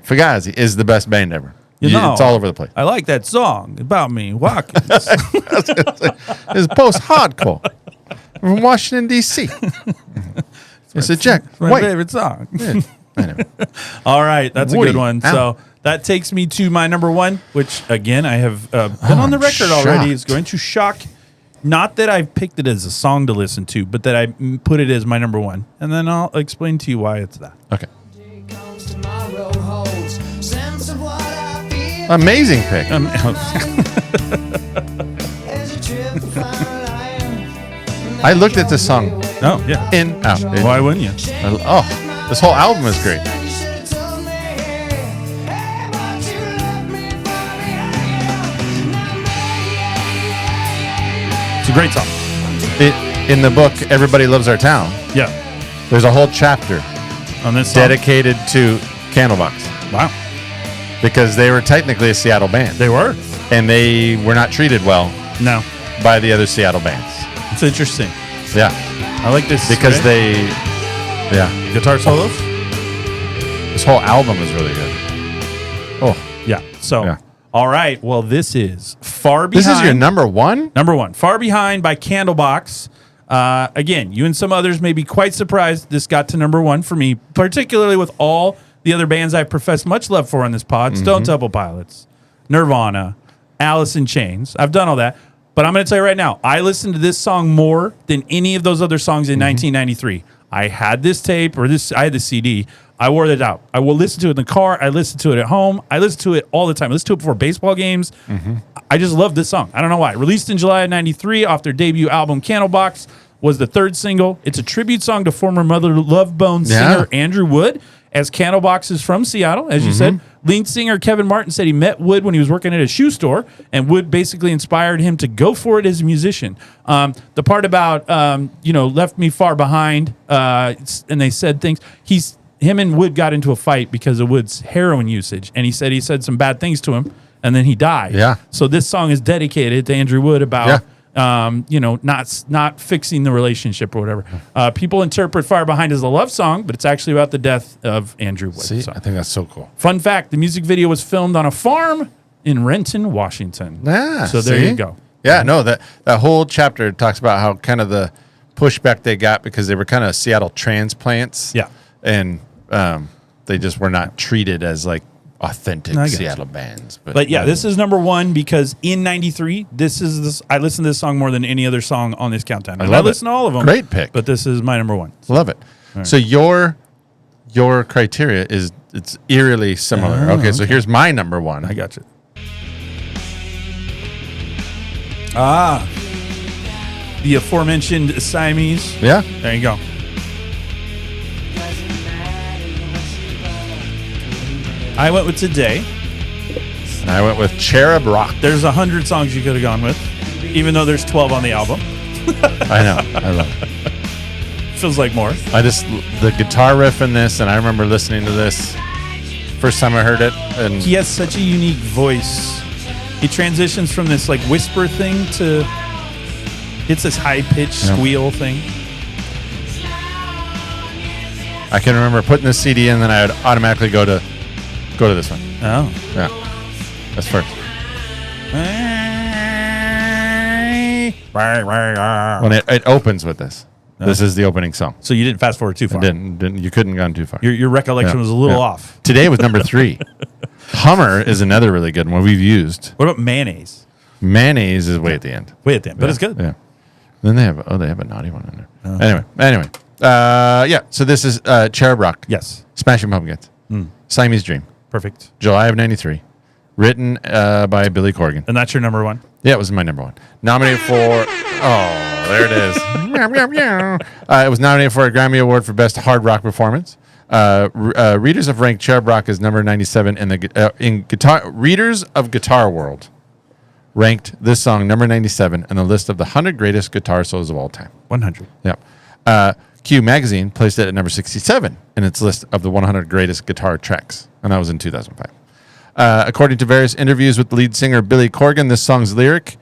Fugazi is the best band ever. It's all over the place. I like that song about me walking. It's post-hardcore from Washington, D.C. It's a Jack My favorite song. Yeah, anyway. All right, that's Woody a good one. Allen. So that takes me to my number one, which, again, I have been on the record already. It's going to shock. Not that I've picked it as a song to listen to, but that I put it as my number one. And then I'll explain to you why it's that. Okay. Amazing pick. I looked at this song. Oh, yeah. In, out. Why wouldn't you? This whole album is great. It's a great song. In the book, Everybody Loves Our Town, Yeah. there's a whole chapter On this song. dedicated to Candlebox Wow. because they were technically a Seattle band. They were. And they were not treated well No. by the other Seattle bands. It's interesting. Yeah. I like this. Because guitar solos? this whole album is really good. Oh, Yeah. So, Yeah. all right. Well, this is Far Behind. this is your number one? Number one, Far Behind by Candlebox. Again, you and some others may be quite surprised this got to number one for me, particularly with all the other bands I've professed much love for on this pod. Stone Temple Pilots, Nirvana, Alice in Chains. I've done all that. But I'm going to tell you right now, I listened to this song more than any of those other songs in 1993. I had this tape, I had the CD. I wore it out. I will listen to it in the car. I listen to it at home. I listen to it all the time. I listen to it before baseball games. I just love this song. I don't know why. Released in July of 93 off their debut album, Candlebox. was the third single. It's a tribute song to former Mother Love Bone singer Andrew Wood, as Candlebox is from Seattle, as you said. Lead singer Kevin Martin said he met Wood when he was working at a shoe store, and Wood basically inspired him to go for it as a musician. The part about, left me far behind, and they said things. Him and Wood got into a fight because of Wood's heroin usage, and he said some bad things to him, and then he died. Yeah. So this song is dedicated to Andrew Wood about... not fixing the relationship or whatever. People interpret Far Behind as a love song, but it's actually about the death of Andrew Wood. See, I think that's so cool. Fun fact, the music video was filmed on a farm in Renton, Washington. So there you go. Yeah, no, that whole chapter talks about how kind of the pushback they got because they were kind of Seattle transplants. Yeah. And they just were not treated as like authentic Seattle bands. But yeah, this is number one because in 93, I listen to this song more than any other song on this countdown. And I listen to all of them. Great pick. But this is my number one. Love it. Right. So your criteria it's eerily similar. Okay, so here's my number one. I got you. The aforementioned Siamese. Yeah. There you go. I went with Today. And I went with Cherub Rock. There's 100 songs you could have gone with, even though there's 12 on the album. I know. I love it. Feels like more. The guitar riff in this, and I remember listening to this first time I heard it. And he has such a unique voice. He transitions from this like whisper thing to it's this high-pitched squeal thing. I can remember putting the CD in, then I would automatically go to this one. Oh. Yeah. That's first. When it opens with this. This is the opening song. So you didn't fast forward too far. You couldn't gone too far. Your recollection was a little off. Today was number 3. Hummer is another really good one we've used. What about Mayonnaise? Mayonnaise is way at the end. But it's good. Yeah. Then they have a naughty one in there. Anyway. So this is Cherub Rock. Yes. Smashing Pumpkins. Siamese Dream. Perfect. July of 93. Written by Billy Corgan. And that's your number one? Yeah, it was my number one. Nominated for... Oh, there it is. It was nominated for a Grammy Award for Best Hard Rock Performance. Readers have ranked Cherub Rock as number 97 in guitar... Readers of Guitar World ranked this song number 97 in the list of the 100 greatest guitar solos of all time. 100. Yeah. Q Magazine placed it at number 67 in its list of the 100 greatest guitar tracks, and that was in 2005. According to various interviews with lead singer Billy Corgan, this song's lyrics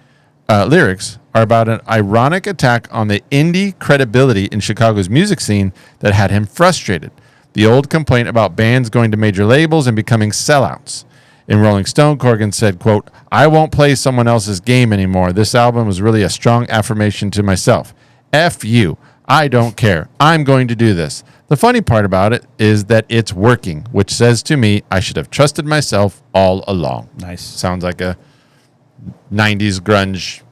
are about an ironic attack on the indie credibility in Chicago's music scene that had him frustrated. The old complaint about bands going to major labels and becoming sellouts. In Rolling Stone, Corgan said, quote, "I won't play someone else's game anymore. This album was really a strong affirmation to myself. F you. I don't care. I'm going to do this. The funny part about it is that it's working, which says to me I should have trusted myself all along." Nice. Sounds like a 90s grunge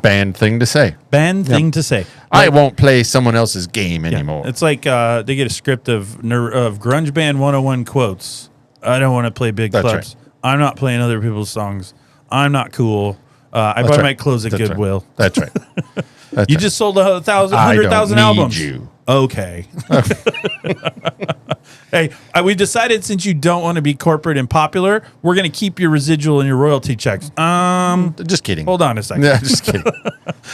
band thing to say. To say. I won't play someone else's game anymore. It's like they get a script of Grunge Band 101 quotes. I don't want to play big clubs. Right. I'm not playing other people's songs. I'm not cool. I buy my clothes at Goodwill. Right. That's right. You just sold 100,000 albums. You. Okay. Hey, we decided since you don't want to be corporate and popular, we're going to keep your residual and your royalty checks. Just kidding. Hold on a second. Yeah, just kidding.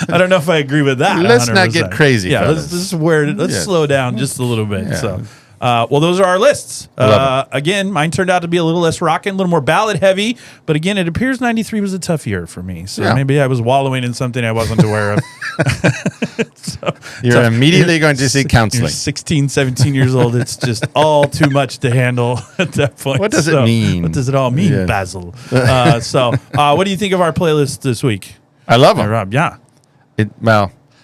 I don't know if I agree with that. Let's 100%. not get crazy. Yeah, let's slow down just a little bit. Yeah. So. Well, those are our lists. Again, mine turned out to be a little less rockin', a little more ballad heavy. But again, it appears 93 was a tough year for me. So maybe I was wallowing in something I wasn't aware of. You're immediately going to see counseling. You're 16, 17 years old. It's just all too much to handle at that point. What does it mean? What does it all mean, Basil? What do you think of our playlist this week? I love them. Rob, yeah.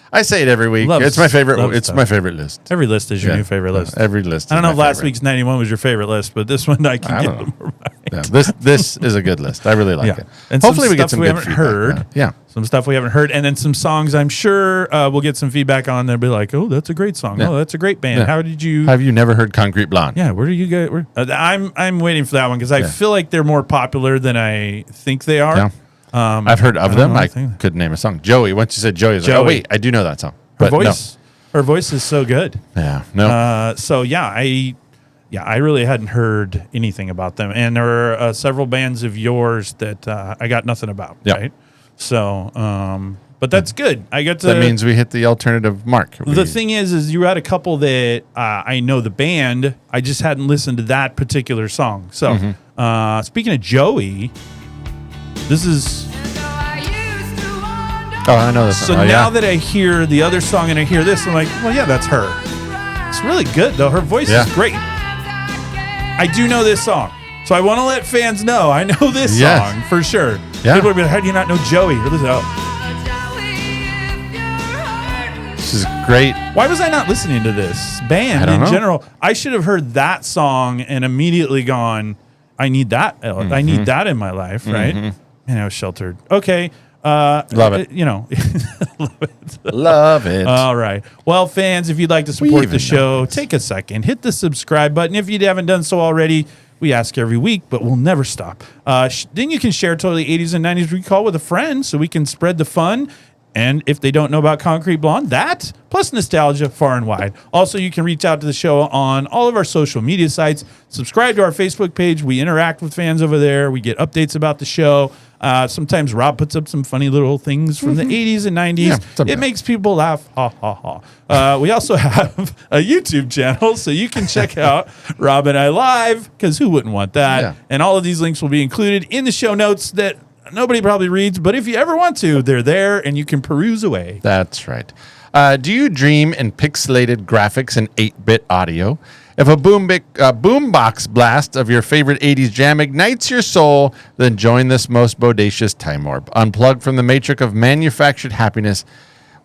I say it every week. It's my favorite. It's my favorite list. Every list is your new favorite list. Every list. I don't know if last week's 91 was your favorite list, but this one I can get more right. Yeah, this is a good list. I really like it. And hopefully we get some we good haven't feedback. Heard. Yeah, some stuff we haven't heard, and then some songs I'm sure we'll get some feedback on. They'll be like, "Oh, that's a great song. Oh, that's a great band. How did you? Have you never heard Concrete Blonde? Yeah, where do you get? I'm waiting for that one because I feel like they're more popular than I think they are. Yeah. I've heard of them. I couldn't name a song. Joey. Once you said Joey, I was like, oh wait, I do know that song. But her voice is so good. Yeah. No. So I really hadn't heard anything about them, and there are several bands of yours that I got nothing about. Yep. Right. So, but that's good. I get to. That means we hit the alternative mark. The thing is you had a couple that I know the band. I just hadn't listened to that particular song. So, speaking of Joey, this is. Oh, I know this. So now that I hear the other song and I hear this, I'm like, well, yeah, that's her. It's really good though. Her voice is great. I do know this song, so I want to let fans know I know this song for sure. Yeah. People will be like, how do you not know Joey? Or this, This is great. Why was I not listening to this band in general? I should have heard that song and immediately gone, I need that. I need that in my life, right? And I was sheltered. Okay. Love it. Love it. Love it. All right. Well, fans, if you'd like to support the show, take a second, hit the subscribe button. If you haven't done so already, we ask every week, but we'll never stop. Then you can share Totally 80s and 90s Recall with a friend so we can spread the fun. And if they don't know about Concrete Blonde, that plus nostalgia far and wide. Also, you can reach out to the show on all of our social media sites. Subscribe to our Facebook page. We interact with fans over there. We get updates about the show. Sometimes Rob puts up some funny little things from the 80s and 90s. Yeah, it makes people laugh. Ha, ha, ha. We also have a YouTube channel, so you can check out Rob and I Live, because who wouldn't want that? Yeah. And all of these links will be included in the show notes that nobody probably reads, but if you ever want to, they're there and you can peruse away. That's right. Do you dream in pixelated graphics and 8-bit audio? If a boombox blast of your favorite 80s jam ignites your soul, then join this most bodacious time warp. Unplugged from the matrix of manufactured happiness,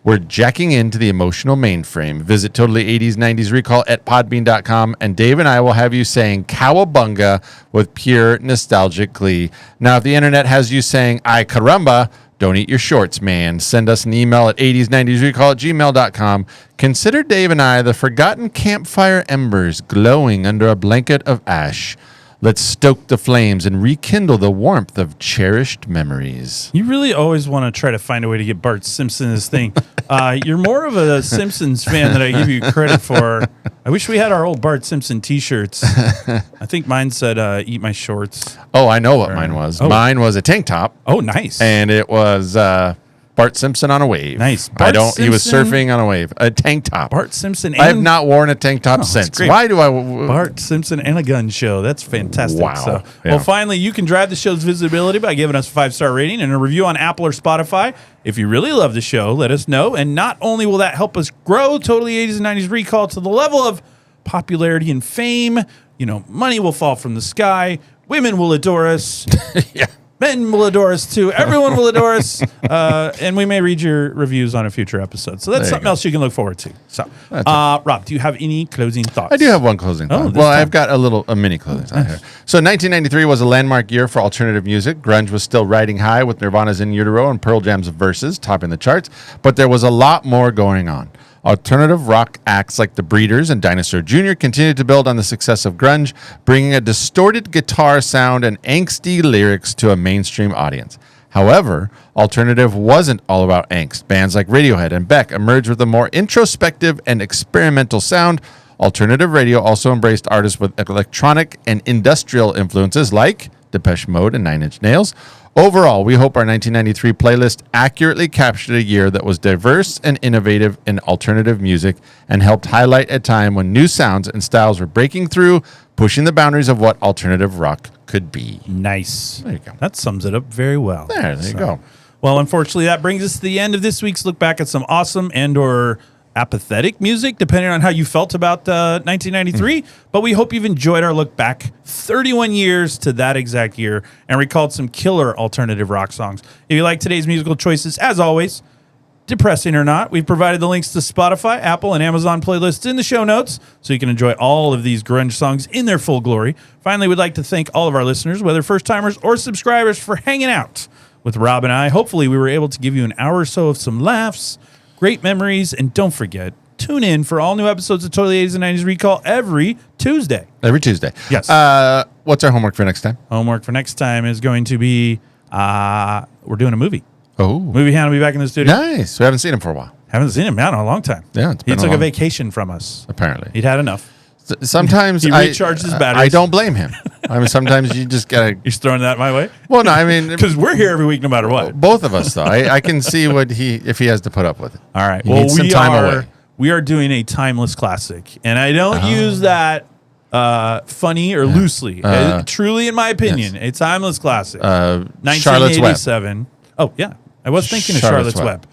we're jacking into the emotional mainframe. Visit Totally 80s 90s Recall at podbean.com, and Dave and I will have you saying cowabunga with pure nostalgic glee. Now, if the internet has you saying ay caramba, don't eat your shorts, man. Send us an email at 80s90srecall@gmail.com. Consider Dave and I the forgotten campfire embers glowing under a blanket of ash. Let's stoke the flames and rekindle the warmth of cherished memories. You really always want to try to find a way to get Bart Simpson this thing. You're more of a Simpsons fan than I give you credit for. I wish we had our old Bart Simpson T-shirts. I think mine said, eat my shorts. Oh, I know what mine was. Mine was a tank top. Oh, nice. And it was Bart Simpson on a wave. Nice. He was surfing on a wave. A tank top. Bart Simpson. I have not worn a tank top since. Why do I? Bart Simpson and a gun show. That's fantastic. Wow. So, well, finally, you can drive the show's visibility by giving us a 5-star rating and a review on Apple or Spotify. If you really love the show, let us know. And not only will that help us grow Totally 80s and 90s Recall to the level of popularity and fame, money will fall from the sky. Women will adore us. Yeah. Men will adore us too. Everyone will adore us. And we may read your reviews on a future episode. So that's something else you can look forward to. So, Rob, do you have any closing thoughts? I do have one closing thought. I've got a mini closing thought here. So 1993 was a landmark year for alternative music. Grunge was still riding high with Nirvana's In Utero and Pearl Jam's Verses topping the charts. But there was a lot more going on. Alternative rock acts like the Breeders and Dinosaur Jr. continued to build on the success of grunge, bringing a distorted guitar sound and angsty lyrics to a mainstream audience. However, alternative wasn't all about angst. Bands like Radiohead and Beck emerged with a more introspective and experimental sound. Alternative radio also embraced artists with electronic and industrial influences like Depeche Mode and Nine Inch Nails. Overall, we hope our 1993 playlist accurately captured a year that was diverse and innovative in alternative music and helped highlight a time when new sounds and styles were breaking through, pushing the boundaries of what alternative rock could be. Nice. There you go. That sums it up very well. There you go. Well, unfortunately, that brings us to the end of this week's look back at some awesome and or apathetic music, depending on how you felt about 1993. But we hope you've enjoyed our look back 31 years to that exact year and recalled some killer alternative rock songs. If you like today's musical choices, as always, depressing or not, we've provided the links to Spotify, Apple, and Amazon playlists in the show notes so you can enjoy all of these grunge songs in their full glory. Finally, we'd like to thank all of our listeners, whether first-timers or subscribers, for hanging out with Rob and I. Hopefully, we were able to give you an hour or so of some laughs, great memories, and don't forget, tune in for all new episodes of Totally 80s and 90s Recall every Tuesday. Every Tuesday. Yes. What's our homework for next time? Homework for next time is going to be we're doing a movie. Oh. Movie Hound will be back in the studio. Nice. We haven't seen him for a while. Haven't seen him out in a long time. Yeah, it's been he took a long- vacation from us. Apparently. He'd had enough. Sometimes He recharged his batteries. I don't blame him. I mean, sometimes you just gotta. You're just throwing that my way? Well, no, I mean, Because we're here every week no matter what. both of us though. I can see if he has to put up with it. All right. He needs some time away. We are doing a timeless classic, and I don't use that funny or loosely. Truly, in my opinion, a timeless classic. Charlotte's Web. 1987. Oh yeah, I was thinking of Charlotte's Charlotte's Web. Web.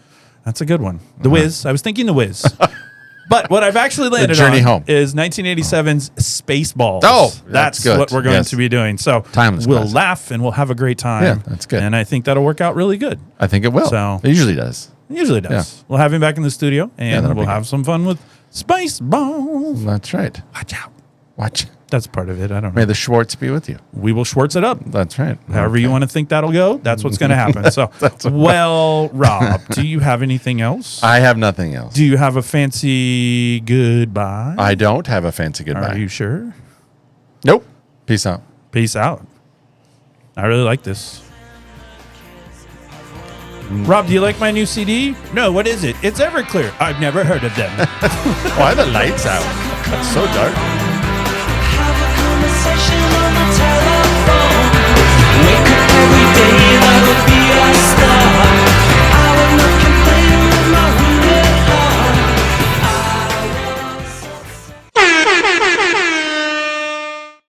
That's a good one. The Wiz. I was thinking The Wiz. But what I've actually landed Journey on Home. is 1987's Spaceballs. Oh, that's good. what we're going Yes. to be doing. So Timeless we'll classic. laugh and we'll have a great time. Yeah, that's good. And I think that'll work out really good. I think it will. So- It usually does. It usually does. Yeah. We'll have him back in the studio and that'll we'll be have some fun with Spaceballs. That's right. Watch out. Watch. That's part of it. I don't know. May the Schwartz be with you. We will Schwartz it up. That's right. However you want to think that'll go, that's what's going to happen. So, well, Rob, do you have anything else? I have nothing else. Do you have a fancy goodbye? I don't have a fancy goodbye. Are you sure? Nope. Peace out. Peace out. I really like this. Rob, do you like my new CD? No, what is it? It's Everclear. I've never heard of them. Why are the lights out? It's so dark. Have a conversation on the telephone.